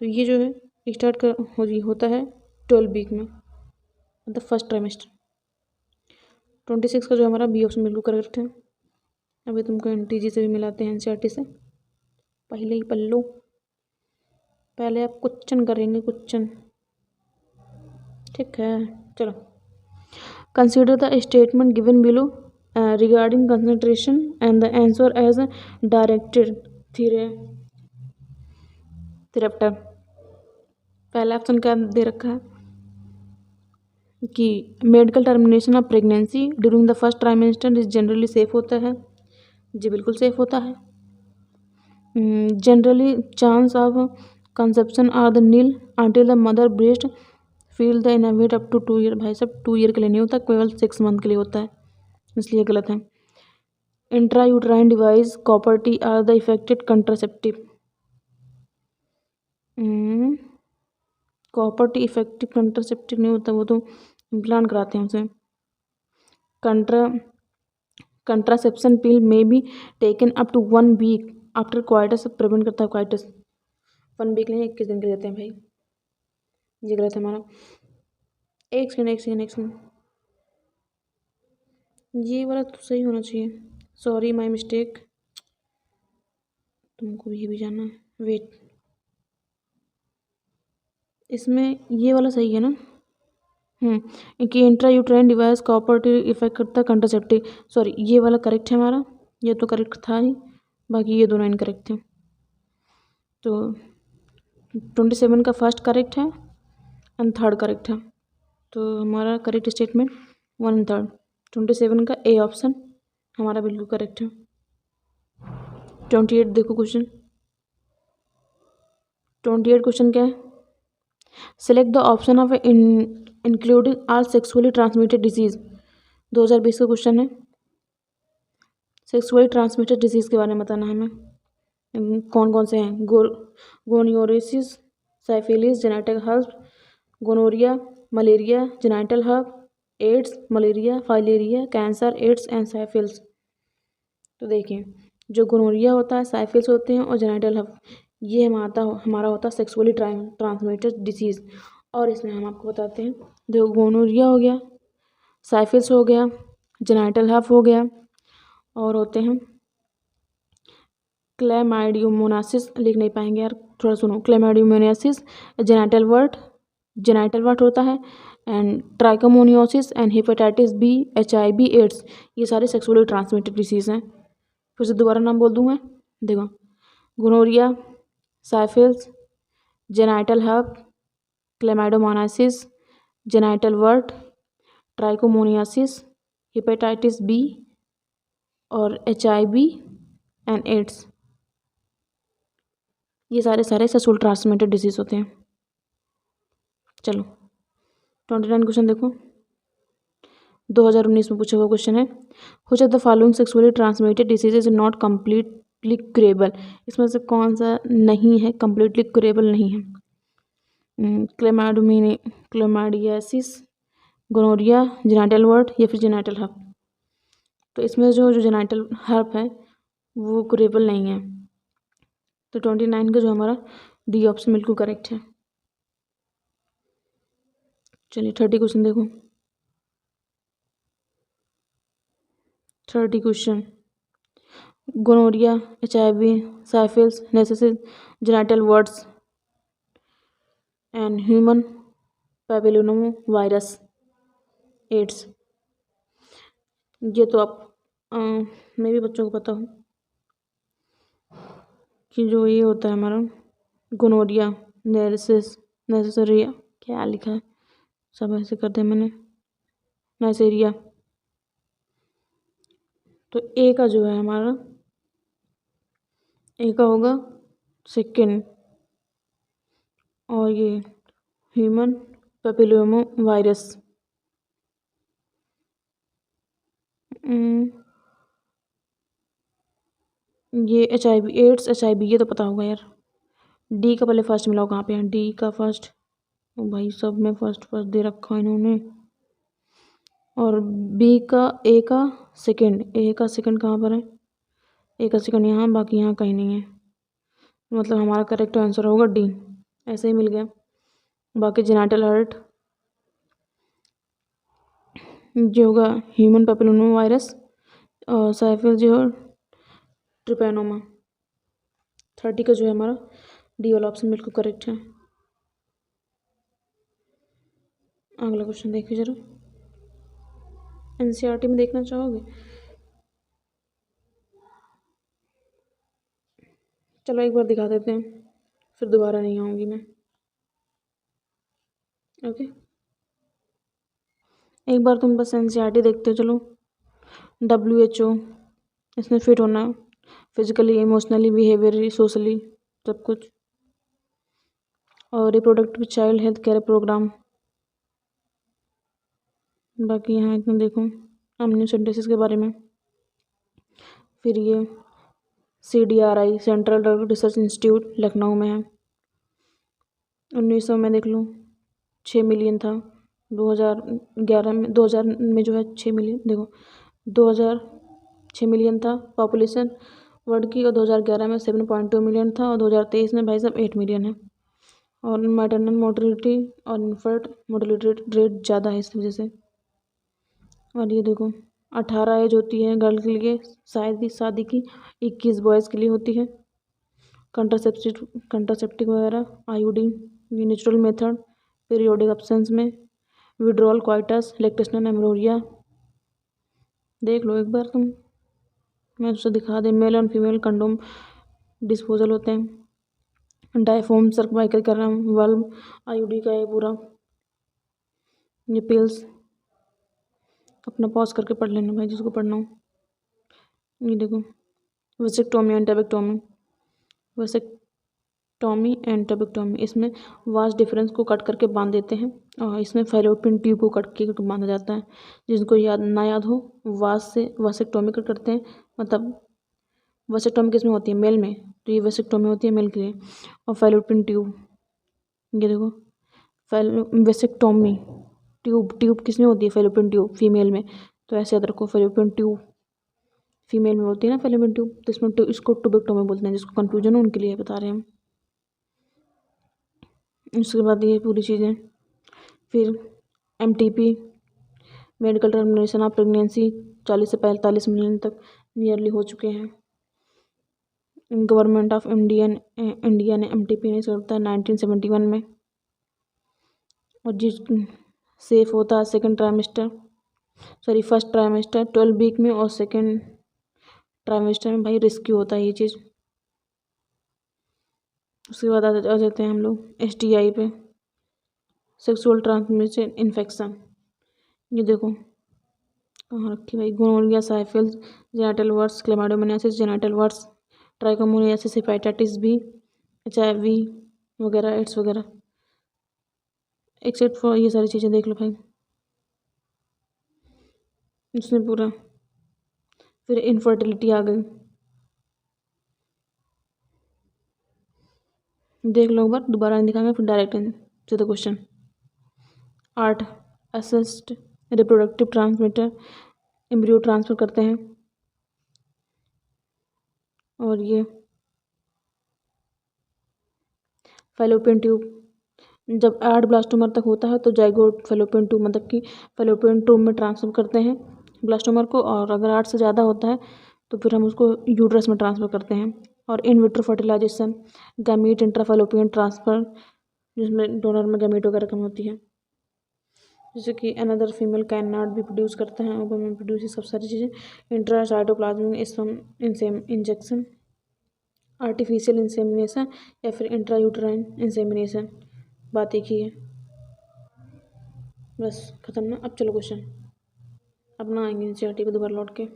A: तो ये जो है स्टार्ट होता है 12 वीक में, मतलब फर्स्ट ट्राइमेस्टर। 26 का जो हमारा बी ऑप्शन बिल्कुल करेक्ट है। अभी तुमको एमटीजी से भी मिलाते हैं, एनसीईआरटी से पहले ही पल्लो। पहले आप क्वेश्चन करेंगे, क्वेश्चन, ठीक है। चलो, consider the statement given below regarding concentration and the answer as directed थेरेप्टर। पहला ऑप्शन क्या दे रखा है कि medical termination of pregnancy during the first trimester is generally safe होता है। जी बिल्कुल सेफ होता है। Generally chance of conception are the nil until the mother breast feel the इनएविट अप टू 2 ईयर। भाई साहब 2 ईयर के लिए नहीं होता, केवल 6 मंथ के लिए होता है, इसलिए गलत है। Intrauterine device copper T are the effected contraceptive. Copper T effective contraceptive नहीं होता, वो तो इम्प्लांट कराते हैं उसे। कंट्रासेप्शन पिल में be taken up to 1 week after coitus, prevent करता है क्वाइटस। 1 वीक नहीं, 21 दिन के लेते हैं भाई, ये गलत है हमारा। एक सेकेंड, ये वाला तो सही होना चाहिए, सॉरी माय मिस्टेक। तुमको ये भी जानना है, वेट, इसमें ये वाला सही है ना? कि intra uterine device copper T effect करता है कंट्रासेप्टिव, सॉरी ये वाला करेक्ट है हमारा, ये तो करेक्ट था ही, बाकी ये दोनों इनकरेक्ट थे। तो 27 का फर्स्ट करेक्ट है एंड थर्ड करेक्ट है, तो हमारा करेक्ट स्टेटमेंट 1 एंड 3। 27 का ए ऑप्शन हमारा बिल्कुल करेक्ट है। 28 देखो क्वेश्चन। 28 क्वेश्चन क्या है? Select the option of including all sexually transmitted disease. 2020 का क्वेश्चन है। सेक्सुअली ट्रांसमिटेड डिजीज़ के बारे में बताना है हमें, कौन कौन से हैं? गोनियोसिस, syphilis, genetic herb, gonorrhoea, malaria, genital herb, AIDS, malaria, filaria, cancer, AIDS and syphilis. तो देखिए, जो गोनोरिया होता है, साइफिल्स होते हैं और जेनाइटल हर्ब, ये हमारा होता है सेक्सुअली ट्रांसमिटेड डिसीज़। और इसमें हम आपको बताते हैं, देखो गोनोरिया हो गया, साइफिल्स हो गया, जेनाइटल हर्ब हो गया, और होते हैं क्लैमाइडियोमोनासिस, लिख नहीं पाएंगे यार, थोड़ा सुनो। क्लैमाइडियोमोनासिस, जेनाइटल वर्ट होता है, and trichomoniasis and hepatitis B, HIV, AIDS, ये सारे सेक्सुअली ट्रांसमिटेड डिसीज़ हैं। फिर से दोबारा नाम बोल दूँ मैं, देखो गोनोरिया, साइफिल्स, जेनाइटल हर्ब, क्लैमाइडोमोनासिस, genital wart, trichomoniasis, hepatitis B और HIV एंड एड्स। ये सारे सेक्सुअल ट्रांसमिटेड डिजीज होते हैं। चलो 29 क्वेश्चन देखो, 2019 में पूछा हुआ क्वेश्चन है, which of the following sexually transmitted disease is not completely curable. इसमें से कौन सा नहीं है, कम्प्लीटली क्यूरेबल नहीं है? क्लेमाइडियासिस, गोनोरिया, जेनाइटल वर्ट या फिर जेनाइटल हर्प। तो इसमें जो जेनाइटल हर्प है वो क्यूरेबल नहीं है। तो 29 का जो हमारा डी ऑप्शन बिल्कुल करेक्ट है। चलिए 30 क्वेश्चन देखो, 30 क्वेश्चन, गोनोरिया, HIV, साइफिल्स, नेसेसिस, genital warts and human papilloma virus, AIDS. ये तो आप मैं भी बच्चों को पता हूँ कि जो ये होता है हमारा गोनोरिया, नेसेसरिया, क्या लिखा है, सब ऐसे कर दिया मैंने, नाइसेरिया। तो ए का जो है हमारा, ए का होगा सेकेंड, और ये ह्यूमन पैपिलोमा वायरस। ये HIV एड्स, HIV ये तो पता होगा यार। डी का पहले फर्स्ट मिला कहाँ पे है, डी का फर्स्ट, भाई सब में फर्स्ट फर्स्ट दे रखा है इन्होंने। और बी का, ए का सेकंड, ए का सेकंड कहाँ पर है, ए का सेकंड यहाँ, बाकी यहाँ कहीं नहीं है। मतलब हमारा करेक्ट आंसर होगा डी, ऐसे ही मिल गया। बाकी जेनाइटल हर्ट जो होगा ह्यूमन पैपिलोमा वायरस, और साइफिल जो है ट्रिपैनोमा। 30 का जो है हमारा डी वाला ऑप्शन बिल्कुल करेक्ट है। अगला क्वेश्चन देखिए जरा, NCERT में देखना चाहोगे? चलो एक बार दिखा देते हैं, फिर दोबारा नहीं आऊँगी मैं। ओके, एक बार तुम बस NCERT देखते हो। चलो, WHO इसमें फिट होना, फिजिकली, इमोशनली, बिहेवियरली, सोशली, सब कुछ। और reproductive child health care programme. बाकी यहाँ इतना देखो अम्नियोसेंटेसिस के बारे में। फिर ये CDRI, central drug research institute, Lucknow में है। 1900 में देख लो 6 मिलियन था, 2011 में, 2000 में जो है 6 मिलियन, देखो 2000 6 मिलियन था पॉपुलेशन वर्ल्ड की, और 2011 में 7.2 मिलियन था, और 2023 में भाई साहब 8 मिलियन है। और मैटरनल मोर्टेलिटी और इन्फर्ट मोर्टेलिटी रेट ज़्यादा है इस वजह से। और ये देखो 18 एज होती है गर्ल के लिए शादी की, 21 बॉयज़ के लिए होती है। कंट्रासेप्टिव वगैरह, आयोडीन, ये नेचुरल मेथड, पीरियोडिक एब्सेंस में, विड्रॉल, क्वाइटस, लैक्टेशनल एमरोरिया। देख लो एक बार तुम, मैं उससे दिखा दे। मेल और फीमेल कंडोम डिस्पोजल होते हैं। डायफोम, सर्वाइकल कैरम, वल्व, आईयूडी का ये पूरा, ये पिल्स अपना पॉज करके पढ़ लेना भाई जिसको पढ़ना हो। ये देखो वेसेक्टोमी एंड टेबेक्टोमी, वेसेक्टोमी एंड टेबेक्टोमी, इसमें वास्ट डिफरेंस को कट करके बांध देते हैं, और इसमें फैलोपियन ट्यूब को कट के बांधा जाता है। जिनको याद ना याद हो, वास्ट से वेसेक्टोमी करते हैं, मतलब वेसेक्टोमी किसमें होती है, मेल में, तो ये वेसेक्टोमी होती है मेल के लिए। और फैलोपियन ट्यूब, ये देखो वेसेक्टोमी, ट्यूब किसमें होती है, फैलोपियन ट्यूब फीमेल में, तो ऐसे याद रखो फैलोपियन ट्यूब फीमेल में होती है ना फैलोपियन ट्यूब, तो इसमें इसको टुबेक्टोमी बोलते हैं। जिसको कन्फ्यूजन हो उनके लिए बता रहे हैं हम। उसके बाद ये पूरी चीज़ें, फिर MTP medical termination of pregnancy 40 से 45 मिलियन तक नियरली हो चुके हैं। गवर्नमेंट ऑफ इंडिया ने MTP ने करता है 1971 में। और जिस सेफ होता है फर्स्ट ट्राइमेस्टर 12 वीक में, और सेकेंड ट्राइमेस्टर में भाई रिस्की होता है ये चीज़। उसके बाद आ जाते हैं हम लोग STI पे। सेक्सुअल ट्रांसमिशन इन्फेक्शन, ये देखो कहाँ रखी भाई, gonorrhoea, साइफिल्स, genital वर्ट्स, क्लेमाइडोमोनासिस, genital वर्ट्स, trichomoniasis, hepatitis B, HIV वगैरह, एड्स वगैरह, एक्सेप्ट फॉर ये सारी चीज़ें देख लो भाई, इसमें पूरा। फिर इनफर्टिलिटी आ गई, देख लो एक बार, दोबारा नहीं दिखाएंगे, फिर डायरेक्ट से the question. 8 assist reproductive transmitter, embryo transfer करते हैं। और ये फैलोपियन ट्यूब, जब 8 ब्लास्टोमर तक होता है तो जाइगोट फैलोपियन ट्यूब, मतलब कि फैलोपियन ट्यूब में ट्रांसफर करते हैं ब्लास्टोमर को, और अगर 8 से ज़्यादा होता है तो फिर हम उसको यूट्रस में ट्रांसफ़र करते हैं। और in vitro fertilisation, gamete intrafallopian transfer, जिसमें डोनर में गैमीट वगैरह कम होती है, जैसे कि अनदर फीमेल कैन नॉट भी प्रोड्यूस करते हैं, ओवम में प्रोड्यूस, ये सब सारी चीज़ें। Intracytoplasmic sperm injection, artificial insemination या फिर इंट्रायूटराइन इंसेमिनेशन, बात एक ही है, बस खत्म ना। अब चलो क्वेश्चन अपना आएंगे NCERT पे दोबारा लौट के।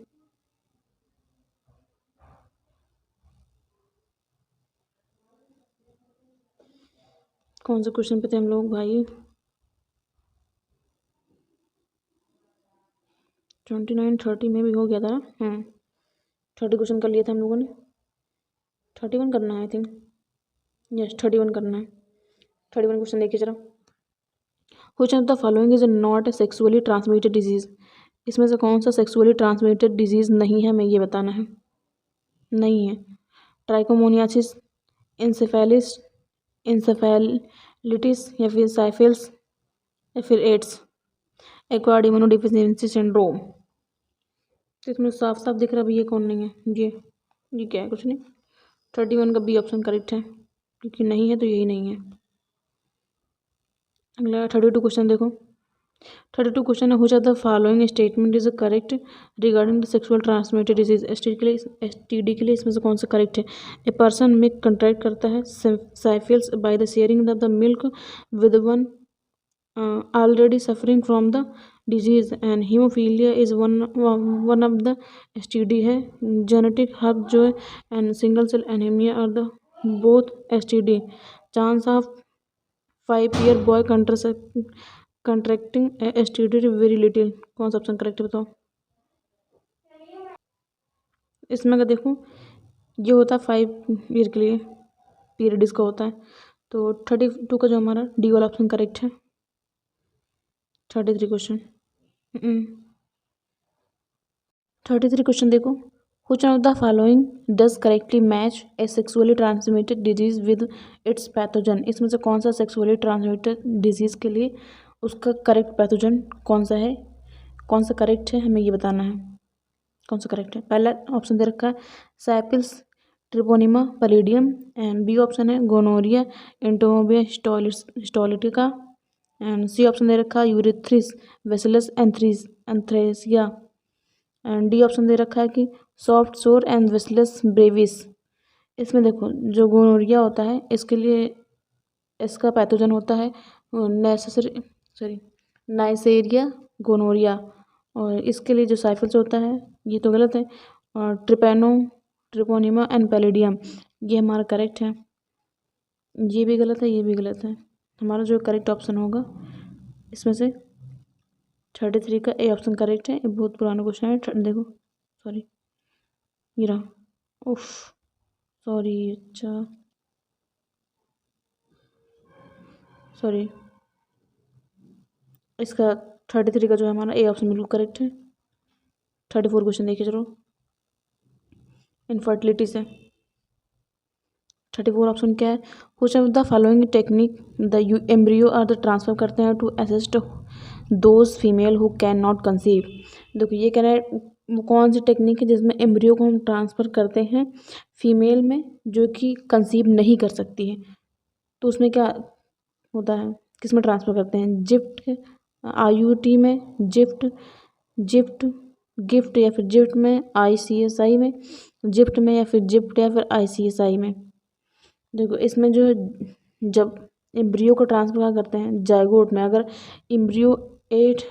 A: कौन से क्वेश्चन पे थे हम लोग भाई? 29 30 में भी हो गया था ना। 30 क्वेश्चन कर लिया था हम लोगों ने, 31 करना है आई थिंक, यस 31 करना है। 31 क्वेश्चन देखिए जरा। Which of the following is not a sexually transmitted disease, इसमें से कौन सा सेक्सुअली ट्रांसमिटेड डिजीज नहीं है, हमें ये बताना है। नहीं है। ट्राइकोमोनियासिस, इंसेफेलिस, इंसेफेलिटिस या फिर साइफिल्स या फिर एड्स, एक्वायर्ड इम्यूनोडेफिशिएंसी सिंड्रोम। तो इसमें साफ साफ दिख रहा है भाई ये कौन नहीं है, ये क्या है, कुछ नहीं। 31 का बी ऑप्शन करेक्ट है, क्योंकि नहीं है तो यही नहीं है। अगला 32 क्वेश्चन देखो। 32 क्वेश्चन है, which of the following statement is correct regarding the sexual transmitted disease, STD के लिए इसमें से कौन सा करेक्ट है। ए पर्सन में कंट्रैक्ट करता है साइफिल्स by the sharing the milk with one already suffering from the disease, and hemophilia is one of the STD है। genetic herb जो है and single cell anemia are the both STD, chance of 5-year boy contracting STD very little, कौन सा option correct बताओ। इसमें का देखो ये होता है 5 ईयर के लिए, पीरियड इसका होता है, तो 32 का जो हमारा डी वाला ऑप्शन करेक्ट है। 33 क्वेश्चन 33 क्वेश्चन देखो। Which of the following does correctly match A sexually transmitted disease with its pathogen, इसमें से कौन सा सेक्सुअली ट्रांसमिटेड डिजीज के लिए उसका करेक्ट पैथोजन कौन सा है, कौन सा करेक्ट है, हमें ये बताना है कौन सा करेक्ट है। पहला ऑप्शन दे रखा है syphilis, treponema pallidum, and B option है gonorrhoea, entamoeba histolytica, and C option दे रखा है urethritis bacillus anthracis, and D option दे रखा है कि सॉफ्ट सोर एंड वेसिलस ब्रेविस। इसमें देखो जो गोनोरिया होता है इसके लिए इसका पैथोजन होता है नाइसेरिया गोनोरिया, और इसके लिए जो साइफिल्स होता है ये तो गलत है, और ट्रिपोनिमा एंड पैलिडियम ये हमारा करेक्ट है। ये भी गलत है, ये भी गलत है, हमारा जो करेक्ट ऑप्शन होगा इसमें से 33 का ए ऑप्शन करेक्ट है। ये बहुत पुराना क्वेश्चन है, देखो सॉरी ये रहा, उफ सॉरी, अच्छा सॉरी, इसका 33 का जो है हमारा ए ऑप्शन बिल्कुल करेक्ट है। 34 क्वेश्चन देखिए चलो, इनफर्टिलिटी से 34 ऑप्शन क्या है। Which of the following technique the embryo are the transfer करते हैं to assist those female who can not conceive. देखो ये कह रहा है कौन सी टेक्निक है जिसमें एम्ब्रियो को हम ट्रांसफ़र करते हैं फीमेल में जो कि कंसीव नहीं कर सकती है, तो उसमें क्या होता है, किस में ट्रांसफ़र करते हैं, जिफ्ट IUT में, गिफ्ट या फिर जिफ्ट में, ICSI में, जिफ्ट में या फिर जिफ्ट या फिर ICSI में। देखो इसमें जो जब एम्ब्रियो को ट्रांसफर कहाँ करते हैं, जायगोट में। अगर एम्ब्रियो 8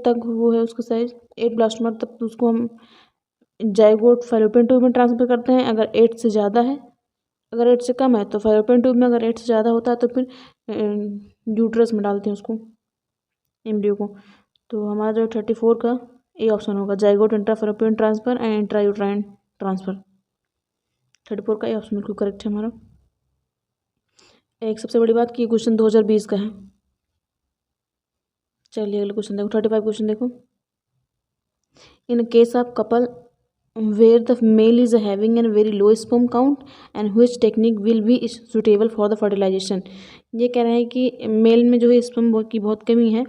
A: तक वो है उसका साइज 8 ब्लास्टोमर, तब तो उसको हम जायगोट फैलोपियन ट्यूब में ट्रांसफर करते हैं। अगर 8 से ज़्यादा है, अगर 8 से कम है तो फैलोपियन ट्यूब में, अगर 8 से ज़्यादा होता है तो फिर यूट्रस में डालते हैं उसको, एम्ब्रियो को। तो हमारा जो 34 का ए ऑप्शन होगा, zygote intra fallopian transfer and intra uterine transfer. 34 का ए ऑप्शन बिल्कुल करेक्ट है हमारा। एक सबसे बड़ी बात कि क्वेश्चन 2020 का है। चलिए अगले क्वेश्चन देखो, 35 क्वेश्चन देखो। In case of couple where the male is having a very low sperm count and which technique will be suitable for the fertilization। ये कह रहे हैं कि मेल में जो है स्पर्म की बहुत कमी है,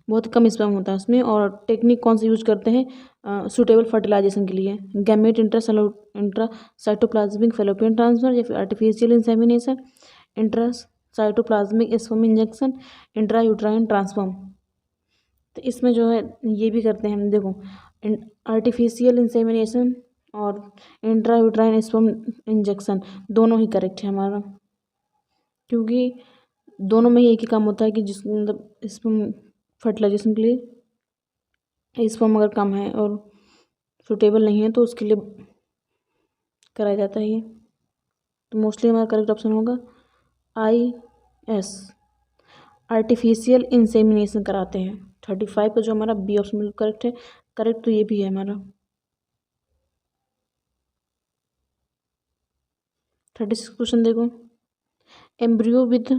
A: बहुत कम स्पर्म होता है उसमें, और टेक्निक कौन सा यूज करते हैं सुटेबल फर्टिलाइजेशन के लिए, gamete intra cytoplasmic fallopian transfer, या फिर artificial insemination, intra cytoplasmic sperm injection, intra uterine transform. तो इसमें जो है ये भी करते हैं हम, देखो आर्टिफिशियल इंसेमिनेशन और इंट्रा यूट्राइन स्पर्म इंजेक्शन दोनों ही करेक्ट है हमारा, क्योंकि दोनों में ही एक ही काम होता है कि जिस मतलब स्पर्म फर्टिलाइजेशन के लिए स्पर्म अगर कम है और सुटेबल नहीं है तो उसके लिए कराया जाता है ये। तो मोस्टली हमारा करेक्ट ऑप्शन होगा IS, आर्टिफिशियल इंसेमिनेशन कराते हैं। 35 का जो हमारा बी ऑप्शन बिल्कुल करेक्ट है। करेक्ट तो ये भी है हमारा। 36 क्वेश्चन देखो, embryo with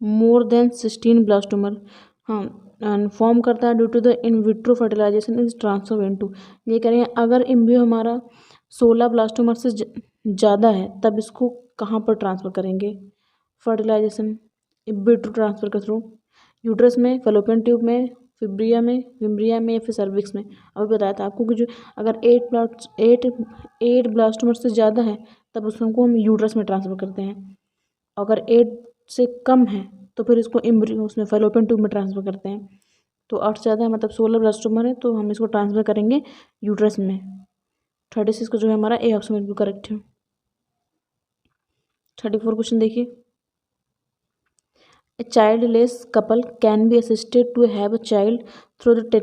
A: more than 16 blastomere, हाँ, फॉर्म करता है due to the in vitro fertilization is transfer into. ये कह रहे हैं अगर एम्ब्रियो हमारा 16 ब्लास्टोमर से ज़्यादा है तब इसको कहाँ पर ट्रांसफ़र करेंगे, फर्टिलाइजेशन विट्रो ट्रांसफ़र के थ्रू, यूट्रस में, फैलोपियन ट्यूब में, फिब्रिया में या फिर सर्विक्स में। अभी बताया था आपको कि जो अगर 8 ब्लास्टोमर से ज़्यादा है तब उसको हम यूट्रस में ट्रांसफ़र करते हैं, अगर 8 से कम है तो फिर इसको एम्ब्रियो उसमें फैलोपियन ट्यूब में ट्रांसफ़र करते हैं। तो 8 से ज़्यादा है मतलब 16 ब्लास्टोमर है तो हम इसको ट्रांसफ़र करेंगे यूट्रस में। 36 को जो है हमारा ए ऑप्शन बिल्कुल करेक्ट है। 34 क्वेश्चन देखिए, A childless couple can be assisted to have a child through the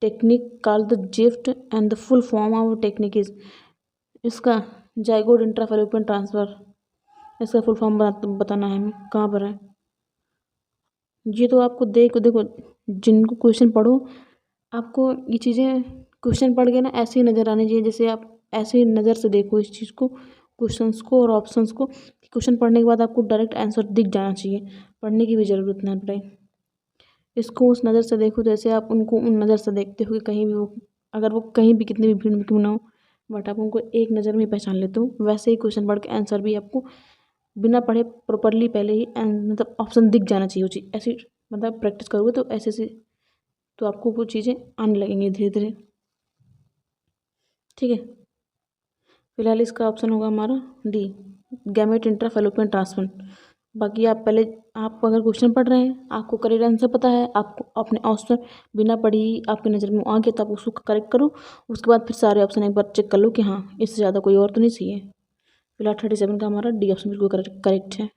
A: technique called the GIFT and the full form of technique is, इसका जाइगोट इंट्राफैलोपियन ट्रांसफ़र, इसका फुल फॉर्म बताना है हमें, कहाँ पर है ये। तो आपको देखो जिनको क्वेश्चन पढ़ो आपको ये चीज़ें क्वेश्चन पढ़ के ना ऐसे ही नज़र आनी चाहिए, जैसे आप ऐसे ही नज़र से देखो इस चीज़ को, क्वेश्चंस को और ऑप्शंस को। क्वेश्चन पढ़ने के बाद आपको डायरेक्ट आंसर दिख जाना चाहिए, पढ़ने की भी ज़रूरत ना पड़े। इसको उस नज़र से देखो जैसे आप उनको उन नज़र से देखते हो कि कहीं भी वो, अगर वो कहीं भी कितनी भी भीड़ में क्यों ना हो, बट आप उनको एक नज़र में पहचान लेते हो। वैसे ही क्वेश्चन पढ़ के आंसर भी आपको बिना पढ़े प्रॉपरली पहले ही मतलब ऑप्शन दिख जाना चाहिए वो चीज़। ऐसी मतलब प्रैक्टिस करोगे तो ऐसे तो आपको वो चीज़ें आने लगेंगी धीरे धीरे, ठीक है। फिलहाल इसका ऑप्शन होगा हमारा D, gamete intra fallopian transfer. बाकी आप पहले, आप अगर क्वेश्चन पढ़ रहे हैं, आपको करेक्ट आंसर पता है, आपको अपने ऑप्शन बिना पढ़ी आपकी नज़र में आ गया तो आप उसको करेक्ट करो। उसके बाद फिर सारे ऑप्शन एक बार चेक कर लो कि हाँ इससे ज़्यादा कोई और तो नहीं चाहिए। फिलहाल 37 का हमारा डी ऑप्शन बिल्कुल करेक्ट है।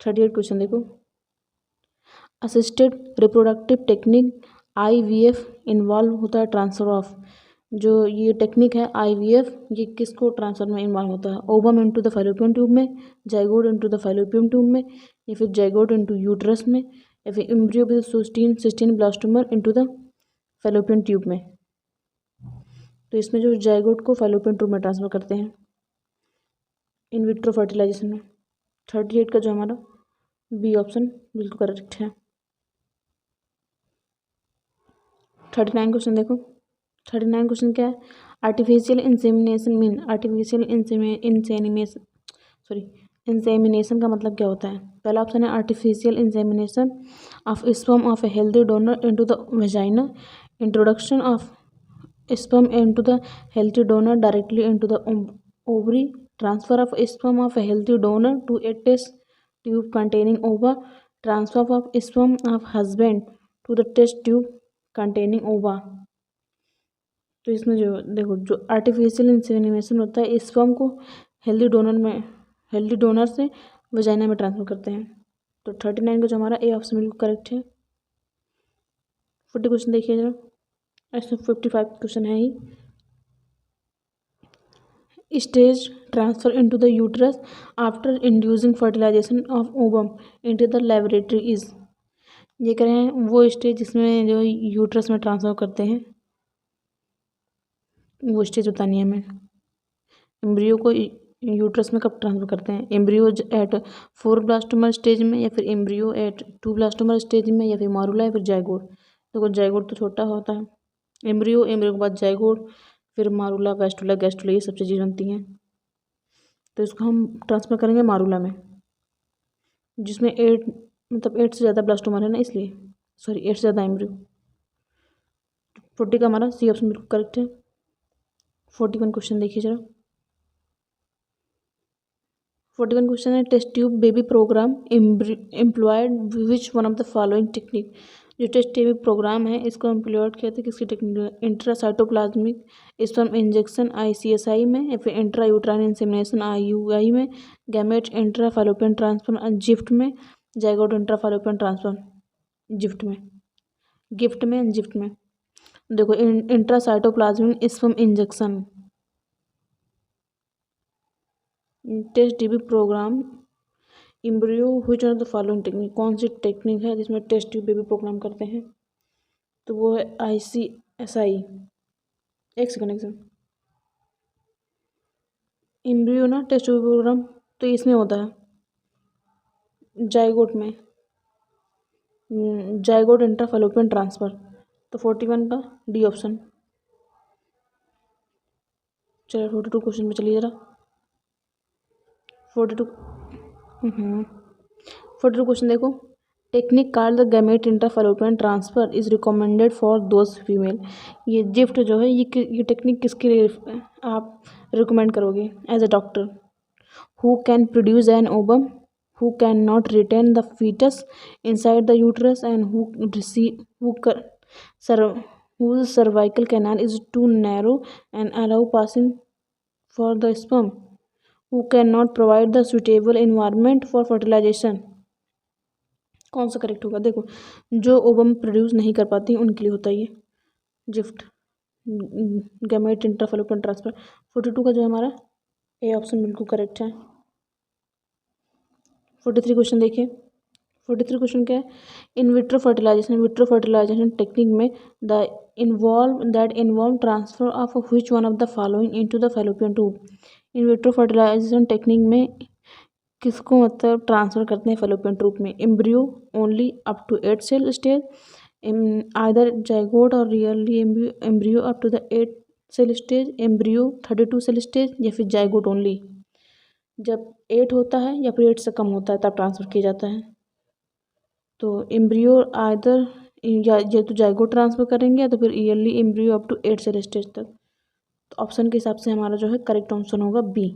A: 38 क्वेश्चन देखो, assisted reproductive technique IVF involve होता है ट्रांसफर ऑफ, जो ये टेक्निक है IVF ये किसको ट्रांसफर में इन्वॉल्व होता है, ovum into the fallopian tube में, zygote into the fallopian tube में, या फिर जाइगोट इनटू यूट्रस में, या फिर embryo with 16 blastomere into the fallopian tube में। तो इसमें जो जाइगोट को फैलोपियन ट्यूब में ट्रांसफर करते हैं इन विट्रो फर्टिलाइजेशन में। 38 का जो हमारा बी ऑप्शन बिल्कुल करेक्ट है। 39 क्वेश्चन देखो, 39 क्वेश्चन क्या है, artificial insemination mean, artificial insemination का मतलब क्या होता है। पहला ऑप्शन है artificial insemination of sperm of a healthy donor into the vagina, introduction of sperm into the healthy donor directly into the ovary, transfer of sperm of a healthy donor to a test tube containing ova, transfer of sperm of husband to the test tube containing ova. तो इसमें जो देखो जो artificial insemination होता है sperm को healthy donor में healthy donor से वजाइना में ट्रांसफ़र करते हैं। तो 39 का जो हमारा ए ऑप्शन बिल्कुल करेक्ट है। 40 क्वेश्चन देखिए जरा, ऐसे 55 क्वेश्चन है ही। Stage transfer into the uterus after inducing fertilisation of ovum into the laboratory is, ये कह रहे हैं वो स्टेज जिसमें जो यूट्रस में ट्रांसफर करते हैं, वो स्टेज बतानी है हमें। एम्ब्रियो को यूट्रस में कब ट्रांसफर करते हैं, एम्ब्रियो एट 4 ब्लास्टोमर स्टेज में, या फिर एम्ब्रियो एट 2 ब्लास्टोमर स्टेज में, या फिर मारूला, या फिर जाइगोट। देखो जाइगोट तो छोटा होता है, एम्ब्रियो के बाद जाइगोट, फिर मारूला, वेस्टुला, गैस्टुला, ये सब चीज़ें बनती हैं। तो इसको हम ट्रांसफ़र करेंगे मारूला में, जिसमें 8 से ज़्यादा ब्लास्टोमर है ना, इसलिए 8 से ज़्यादा एम्ब्रियो। 40 का हमारा सी ऑप्शन बिल्कुल करेक्ट है। 41 क्वेश्चन देखिए जरा। 41 क्वेश्चन है, test tube baby programme employed which one of the following technique. जो टेस्ट ट्यूब प्रोग्राम है इसको एम्प्लॉयड कहते हैं किसकी technique, intracytoplasmic sperm injection ICSI में, या फिर इंट्रा यूट्राइन इंसेमिनेशन IUI में, gamete intra fallopian transfer GIFT में, zygote intra fallopian transfer GIFT में, जिफ्ट में। देखो intracytoplasmic sperm injection test TB programme embryo which are the following technique, कौन सी टेक्निक है जिसमें टेस्ट ट्यूब बेबी प्रोग्राम करते हैं, तो वो है ICSI। एक सेकंड एम्ब्रियो ना टेस्ट ट्यूब प्रोग्राम तो इसमें होता है जाइगोट में, जाइगोट इंट्रा फैलोपियन ट्रांसफर। तो 41 का डी ऑप्शन। चलो 42 क्वेश्चन में चलिए जरा। 42 क्वेश्चन देखो, technique called the gamete intra fallopian transfer is recommended for those female. ये जिफ्ट जो है ये टेक्निक किसके लिए आप रिकमेंड करोगे as a doctor, who can produce an ovum, who can not retain the foetus inside the uterus, and whose cervical canal is too narrow and allow passing for the sperm, who cannot provide the suitable environment for fertilization। कौन सा correct होगा, देखो जो ovum produce नहीं कर पाती उनके लिए होता है ये gift, gamete intra fallopian transfer. 42 का जो हमारा ए ऑप्शन बिल्कुल करेक्ट है। 43 क्वेश्चन देखिए। 43 क्वेश्चन क्या है, इन विट्रो फर्टिलाइजेशन टेक्निक में the involve transfer of which one of the following into the fallopian tube. In vitro fertilisation technique में किसको मतलब ट्रांसफ़र करते हैं फैलोपियन ट्यूब में, embryo only up to 8 cell stage, either zygote और rarely embryo up to the 8 cell stage, embryo 32 cell stage, या फिर zygote only. जब 8 होता है या फिर 8 से कम होता है तब ट्रांसफ़र किया जाता है। तो एम्ब्रियो आइदर या तो जाइगोट ट्रांसफ़र करेंगे या तो फिर early embryo up to 8 cell stage तक। तो ऑप्शन के हिसाब से हमारा जो है करेक्ट ऑप्शन होगा बी।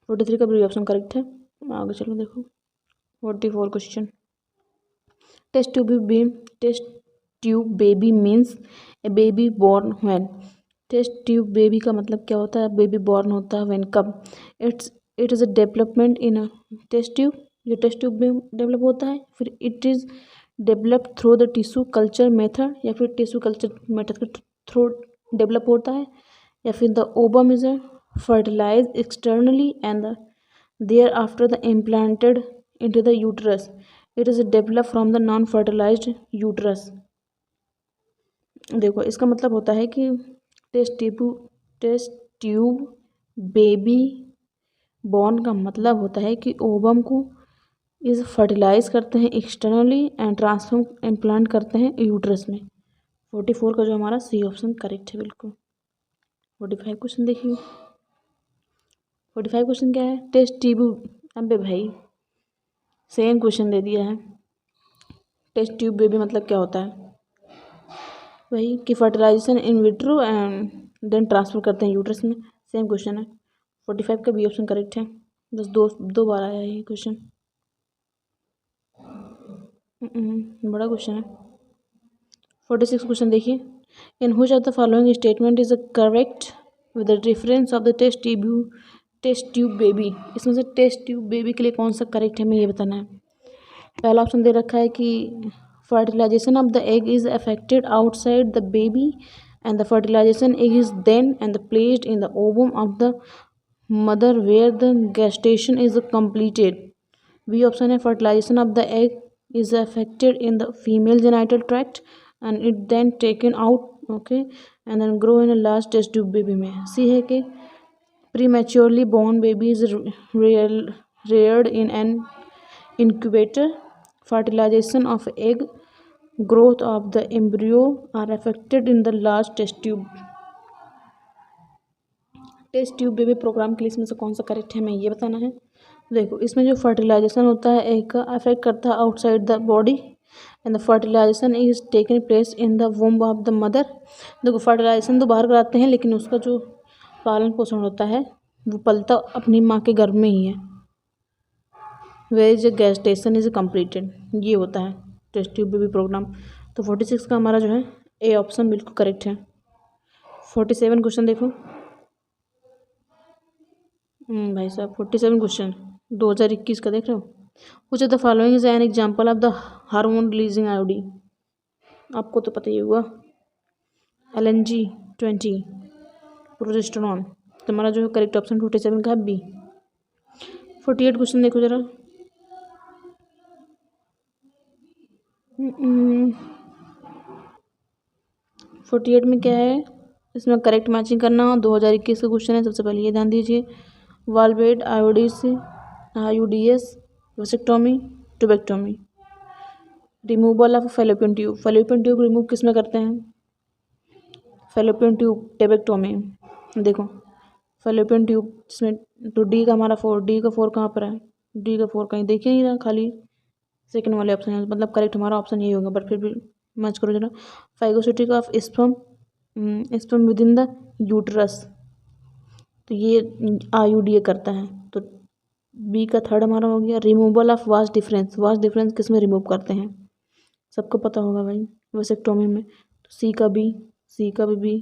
A: 43 का बी ऑप्शन करेक्ट है। आगे चलो देखो 44 question, test tube baby means a baby born when. Test tube baby का मतलब क्या होता है, बेबी बॉर्न होता है व्हेन कब। It is a development in a test tube, जो टेस्ट ट्यूब में डेवलप होता है, फिर it is develop through the tissue culture method, या फिर टिश्यू कल्चर मेथड के थ्रू डेवलप होता है, या फिर the ovum is fertilized externally and thereafter the implanted into the uterus. It is developed from the non-fertilized uterus। देखो इसका मतलब होता है कि टेस्ट ट्यूब बेबी बॉर्न का मतलब होता है कि ओवम को इस फर्टिलाइज करते हैं एक्सटर्नली एंड ट्रांसफॉर्म इम्प्लांट करते हैं यूट्रस में। 44 का जो हमारा सी ऑप्शन करेक्ट है बिल्कुल। 45 क्वेश्चन देखिए। 45 क्वेश्चन क्या है, टेस्ट ट्यूब, अबे भाई सेम क्वेश्चन दे दिया है। टेस्ट ट्यूब बेबी मतलब क्या होता है, वही कि fertilization in vitro and then transfer करते हैं यूट्रस में, सेम क्वेश्चन है। 45 का बी ऑप्शन करेक्ट है, बस दो बार आया है ये क्वेश्चन, बड़ा क्वेश्चन है। 46 क्वेश्चन देखिए, in which of the following statement is correct with the difference of the test tube test tube baby, इसमें से टेस्ट ट्यूब बेबी के लिए कौन सा करेक्ट है, हमें ये बताना है। पहला ऑप्शन दे रखा है कि fertilisation of the egg is affected outside the baby and the fertilisation egg is then and placed in the ovum of the mother where the gestation is completed. B option है fertilisation of the egg is affected in the female genital tract and it then taken out, okay, and then grow in a large test tube baby में। सी है कि prematurely born baby is reared in an incubator, fertilization of egg, growth of the embryo are affected in the large test tube। Test tube baby programme के लिए इसमें से कौन सा correct है, हमें ये बताना है। देखो इसमें जो फर्टिलाइजेशन होता है एग का अफेक्ट करता है outside the body and the fertilization is taken place in the womb of the mother. देखो फर्टिलाइजेशन तो बाहर कराते हैं लेकिन उसका जो पालन पोषण होता है वो पलता अपनी माँ के गर्भ में ही है। Where is gestation is completed, ये होता है टेस्ट ट्यूब बेबी प्रोग्राम। तो 46 का हमारा जो है ए ऑप्शन बिल्कुल करेक्ट है। 47 क्वेश्चन देखो भाई साहब 47 क्वेश्चन 2021 का देख रहे हो। कुछ the following is an example of the hormone releasing IUD, आपको तो पता ही होगा LNG-20 प्रोजेस्टेरॉन। तुम्हारा जो है करेक्ट ऑप्शन 47 का है बी। 48 क्वेश्चन देखो जरा। 48 में क्या है, इसमें करेक्ट मैचिंग करना 2021 का क्वेश्चन है। सबसे पहले ये ध्यान दीजिए, valvate IUDs vasectomy tubectomy. Removal of fallopian tube, fallopian tube remove किस में करते हैं, फेलोपियन ट्यूब टेबेक्टोमी। देखो फेलोपियन ट्यूब जिसमें तो डी का हमारा 4, डी का 4 कहाँ पर है, डी का 4 कहीं देख ही नहीं रहा, खाली सेकंड वाले ऑप्शन है, मतलब करेक्ट हमारा ऑप्शन यही होगा। बट फिर भी मैच करो जरा। Phagocytic of sperm within the uterus, तो ये IUD करता है। तो बी का थर्ड हमारा हो गया। Removal of vast difference, vast difference किस में रिमूव करते हैं, सबको पता होगा भाई वेसेक्टोमी में। तो सी का बी, सी का भी बी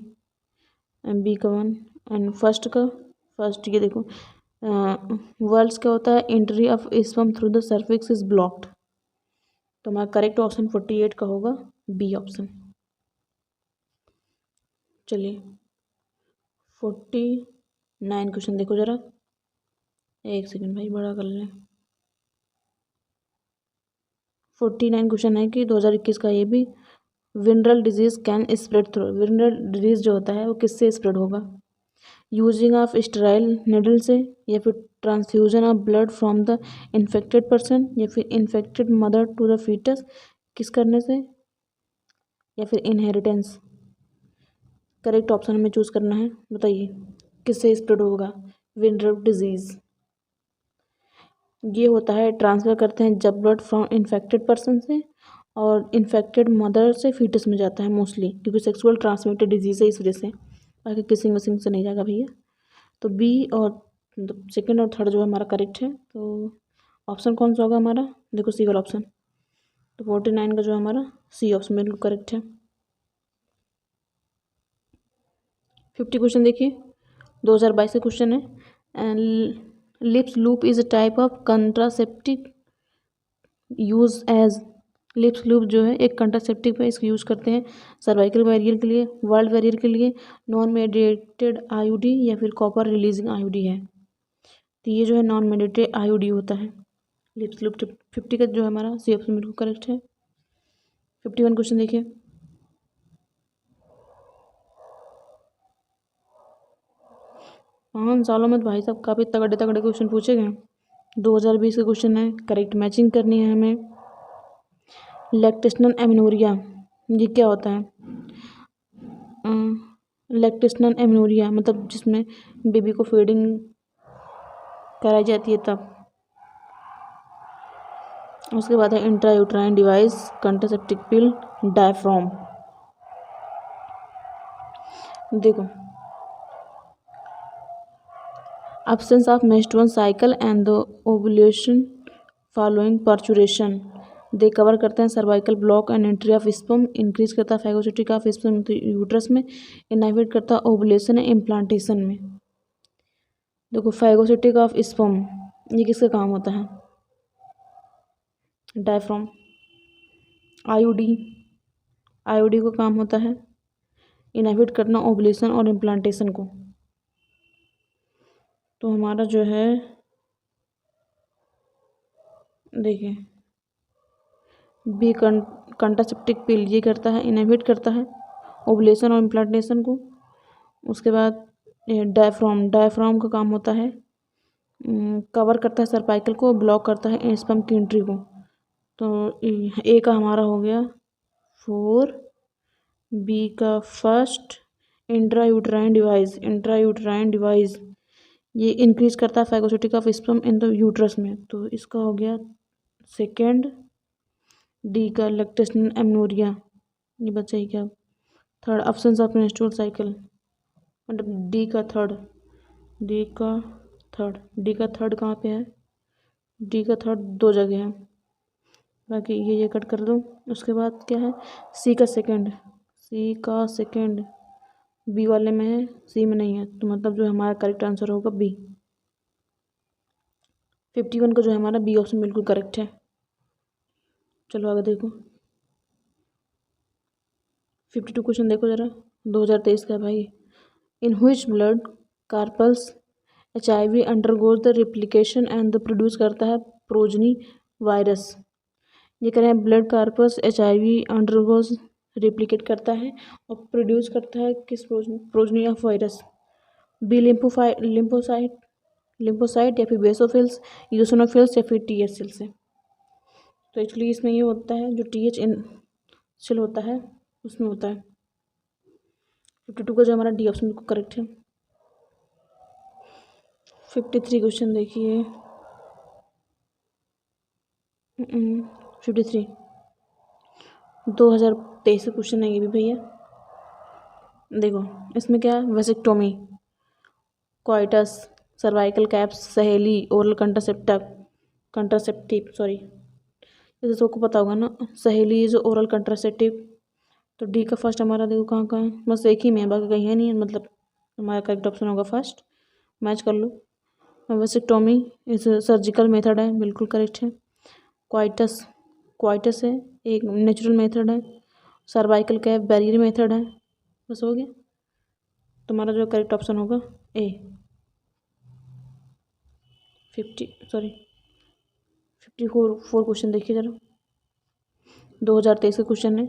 A: एंड बी का 1 एंड फर्स्ट ये देखो वर्ल्स क्या होता है, entry of sperm through the cervix is blocked. तो हमारा करेक्ट ऑप्शन 48 का होगा बी ऑप्शन। चलिए 49 क्वेश्चन देखो जरा, एक सेकंड भाई बड़ा कर लें। 49 क्वेश्चन है कि 2021 का ये भी, venereal disease can spread through, venereal disease जो होता है वो किससे स्प्रेड होगा, यूजिंग ऑफ स्टेराइल निडल से, या फिर transfusion of blood from the infected person, या फिर infected mother to the foetus, kiss करने से, या फिर इनहेरिटेंस। करेक्ट ऑप्शन हमें चूज करना है, बताइए किससे स्प्रेड होगा विनरल डिजीज। ये होता है ट्रांसफ़र करते हैं जब ब्लड फ्रॉम इन्फेक्टेड पर्सन से और इन्फेक्टेड मदर से फीटस में जाता है मोस्टली, क्योंकि सेक्सुअल ट्रांसमिटेड डिजीज़ है इस वजह से, बाकी किसिंग विसिंग से नहीं जाएगा भैया। तो बी और सेकंड और थर्ड जो है हमारा करेक्ट है। तो ऑप्शन कौन सा होगा हमारा, देखो सी वाला ऑप्शन। तो 49 का जो है हमारा सी ऑप्शन बिल्कुल करेक्ट है। 50 क्वेश्चन देखिए, 2022 का क्वेश्चन है। And Lippes loop is a type of contraceptive use as, Lippes loop जो है एक कंट्रासेप्टिव है, इसको यूज़ करते हैं सर्वाइकल बैरियर के लिए, वर्ल्ड बैरियर के लिए, नॉन मेडिएटेड IUD या फिर कॉपर रिलीजिंग IUD है। तो ये जो है नॉन मेडिएटेड IUD होता है लिप्स लूप। 50 का जो है हमारा सी ऑप्शन बिल्कुल करेक्ट है। 51 क्वेश्चन देखिए, पाँच सालों में भाई साहब काफ़ी तगड़े तगड़े क्वेश्चन पूछे गए। 2020 का क्वेश्चन है, करेक्ट मैचिंग करनी है हमें। लैक्टेशनल एमेनोरिया ये क्या होता है, लैक्टेशनल एमेनोरिया मतलब जिसमें बेबी को फीडिंग कराई जाती है तब। उसके बाद है इंट्रायूट्राइन डिवाइस, कंट्रासेप्टिव पिल, डायफ्राम। देखो absence of menstrual cycle and the ovulation following parturition, they cover करते हैं cervical block and entry of sperm, increase करता है फाइगोसिटिक ऑफ स्पर्म यूट्रस में, इनहिबिट करता है ओवुलेशन एंड इम्प्लांटेशन में। देखो फाइगोसिटिक ऑफ स्पर्म, ये किसका काम होता है? डायफ्राम। आईयूडी, आईयूडी को काम होता है इनहिबिट करना ओवुलेशन और इम्प्लांटेशन को। तो हमारा जो है देखिए बी कंट्रासेप्टिव पिल ये करता है इनहिबिट करता है ओवुलेशन और इम्प्लांटेशन को। उसके बाद डायफ्राम, डायफ्राम का काम होता है कवर करता है सर्वाइकल को, ब्लॉक करता है स्पर्म की एंट्री को। तो ए का हमारा हो गया 4, बी का first intrauterine device, intrauterine device ये इंक्रीज करता है phagocytic of sperm in the uterus में, तो इसका हो गया सेकेंड। डी का लैक्टेशनल एमनोरिया, ये बच्चा ही क्या third. Options of menstrual cycle, मतलब डी का थर्ड, डी का थर्ड, डी का थर्ड कहाँ पे है? डी का थर्ड 2 जगह है, बाकी ये कट कर दो। उसके बाद क्या है? सी का सेकेंड, सी का सेकेंड बी वाले में है, सी में नहीं है, तो मतलब जो हमारा करेक्ट आंसर होगा बी। 51 का जो है हमारा बी ऑप्शन बिल्कुल करेक्ट है। चलो आगे देखो 52 क्वेश्चन देखो ज़रा, 2023 का है भाई। In which blood corpuscles HIV undergoes the replication and the produce करता है प्रोजनी वायरस। ये कह रहे हैं blood corpuscles HIV undergoes replicate करता है और प्रोड्यूस करता है किस progeny of virus? B lymphocyte, lymphocyte या फिर बेसोफिल्स, यूसिनोफिल्स या फिर TH सेल से। तो एक्चुअली इसमें ये होता है जो TH सेल होता है उसमें होता है। 52 का जो हमारा डी ऑप्शन बिल्कुल करेक्ट है। 53 क्वेश्चन देखिए 53 2023 का क्वेश्चन है ये भी भैया। देखो इसमें क्या है? वेसेक्टोमी, कोइटस, सर्वाइकल कैप्स, सहेली, ओरल कंट्रासेप्टिव सॉरी, जैसे सबको पता होगा ना सहेली इज ओरल कंट्रासेप्टिव। तो डी का फर्स्ट हमारा देखो कहाँ कहाँ है, बस एक ही में है, बाकी कहीं है नहीं, मतलब हमारा करेक्ट ऑप्शन होगा फर्स्ट, मैच कर लो। वेसेक्टोमी इस सर्जिकल मेथड है, बिल्कुल करेक्ट है। क्वाइटस, क्वाइटस है एक नेचुरल मेथड है। सर्वाइकल कैप बैरियर मेथड है। बस हो गया, तुम्हारा जो करेक्ट ऑप्शन होगा ए। 54 क्वेश्चन देखिए जरा, 2023 का क्वेश्चन है।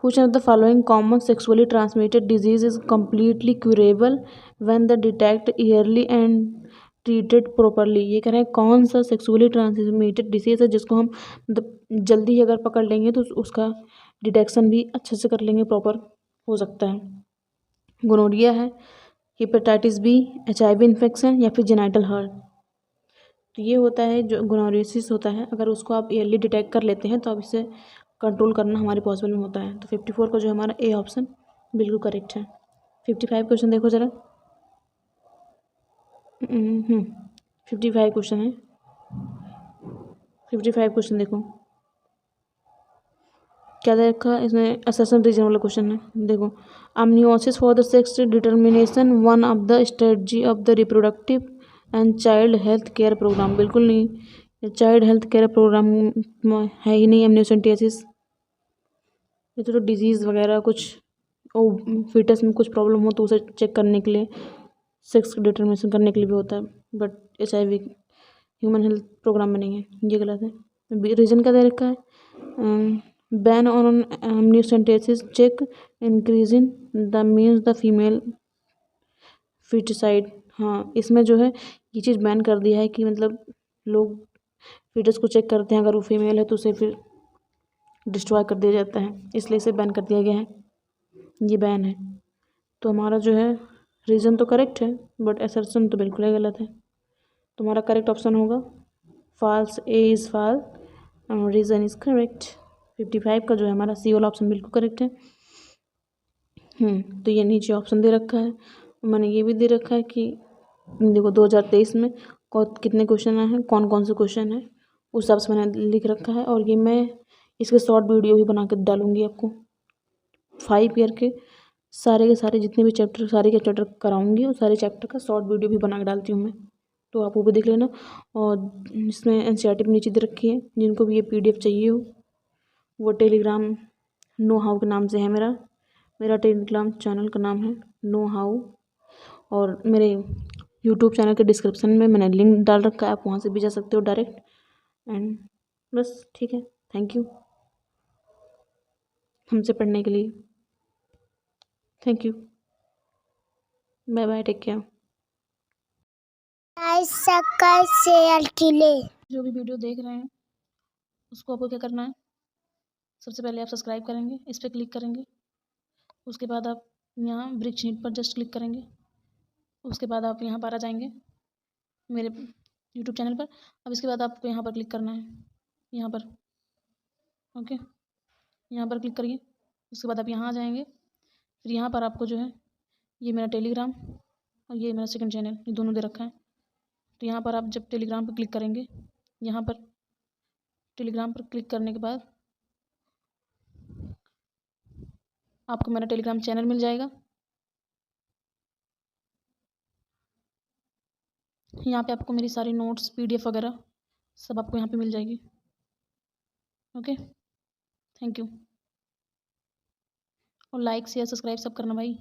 A: Which of the following common sexually transmitted disease is completely curable when the detect yearly and treated properly. ये कह रहे हैं कौन सा सेक्सुअली ट्रांसमिटेड डिसीज है जिसको हम मतलब जल्दी ही अगर पकड़ लेंगे तो उसका डिटेक्शन भी अच्छे से कर लेंगे, प्रॉपर हो सकता है। गोनोरिया है, हेपेटाइटिस बी, HIV इन्फेक्शन या फिर जेनाइटल हर्ट। तो ये होता है जो गोनोरियोसिस होता है, अगर उसको आप ईयरली डिटेक्ट कर लेते हैं तो अब इसे कंट्रोल करना हमारे पॉसिबल में होता है। तो 54 का जो हमारा ए ऑप्शन बिल्कुल करेक्ट है। 55 क्वेश्चन देखो ज़रा, 55 क्वेश्चन है। 55 क्वेश्चन देखो क्या दे रखा है इसमें, असर्शन रीजन वाला क्वेश्चन है। देखो अम्नियोसिस for the sex determination one of the strategy of the reproductive and child health care programme. बिल्कुल नहीं, चाइल्ड हेल्थ केयर प्रोग्राम है ही नहीं एमनियोसेंटियासिस। ये तो डिजीज़ वगैरह कुछ फीटस में कुछ प्रॉब्लम हो तो उसे चेक करने के लिए, सेक्स डिटर्मिनेशन करने के लिए भी होता है, but HIV human health programme में नहीं है, ये गलत है। रीज़न क्या दे रखा है? Ban on amniocentesis check increasing the means the female foeticide. हाँ इसमें जो है ये चीज़ बैन कर दिया है कि मतलब लोग फीटस को चेक करते हैं, अगर वो फीमेल है तो उसे फिर डिस्ट्रॉय कर दिया जाता है, इसलिए इसे बैन कर दिया गया है, ये बैन है। तो हमारा जो है रीज़न तो करेक्ट है बट असर्शन तो बिल्कुल ही गलत है। तुम्हारा करेक्ट ऑप्शन होगा false, A is false, reason is correct. 55 का जो है हमारा सी वाला ऑप्शन बिल्कुल करेक्ट है। तो ये नीचे ऑप्शन दे रखा है, मैंने ये भी दे रखा है कि देखो 2023 में कितने क्वेश्चन आए हैं, कौन कौन से क्वेश्चन है, उस हिसाब से मैंने लिख रखा है। और ये मैं इसके शॉर्ट वीडियो भी बना कर डालूँगी आपको, 5 ईयर के सारे जितने भी चैप्टर, सारे के चैप्टर कराऊँगी और सारे चैप्टर का शॉर्ट वीडियो भी बना के डालती हूँ मैं। तो आप वो भी देख लेना। और इसमें एनसीईआरटी भी नीचे दे रखी है, जिनको भी ये पीडीएफ चाहिए हो वो टेलीग्राम नो हाउ के नाम से है। मेरा टेलीग्राम चैनल का नाम है नो हाउ, और मेरे यूट्यूब चैनल के डिस्क्रिप्शन में मैंने लिंक डाल रखा है, आप वहाँ से भी जा सकते हो डायरेक्ट। एंड बस ठीक है, थैंक यू हमसे पढ़ने के लिए। Thank you, bye bye, take care.
B: Share के लिए
A: जो भी वीडियो देख रहे हैं उसको आपको क्या करना है, सबसे पहले आप सब्सक्राइब करेंगे, इस पर क्लिक करेंगे। उसके बाद आप यहाँ वृक्ष नीड पर जस्ट क्लिक करेंगे। उसके बाद आप यहाँ पर आ जाएंगे मेरे यूट्यूब चैनल पर। अब इसके बाद आपको यहाँ पर क्लिक करना है, यहाँ पर, ओके, यहाँ पर क्लिक करिए। उसके बाद आप यहाँ आ जाएंगे। फिर यहाँ पर आपको जो है ये मेरा टेलीग्राम और ये मेरा सेकंड चैनल, ये दोनों दे रखा है। तो यहाँ पर आप जब टेलीग्राम पर क्लिक करेंगे, यहाँ पर टेलीग्राम पर क्लिक करने के बाद आपको मेरा टेलीग्राम चैनल मिल जाएगा। यहाँ पे आपको मेरी सारी नोट्स पीडीएफ वगैरह सब आपको यहाँ पे मिल जाएगी। Okay, thank you. और लाइक शेयर सब्सक्राइब सब करना भाई।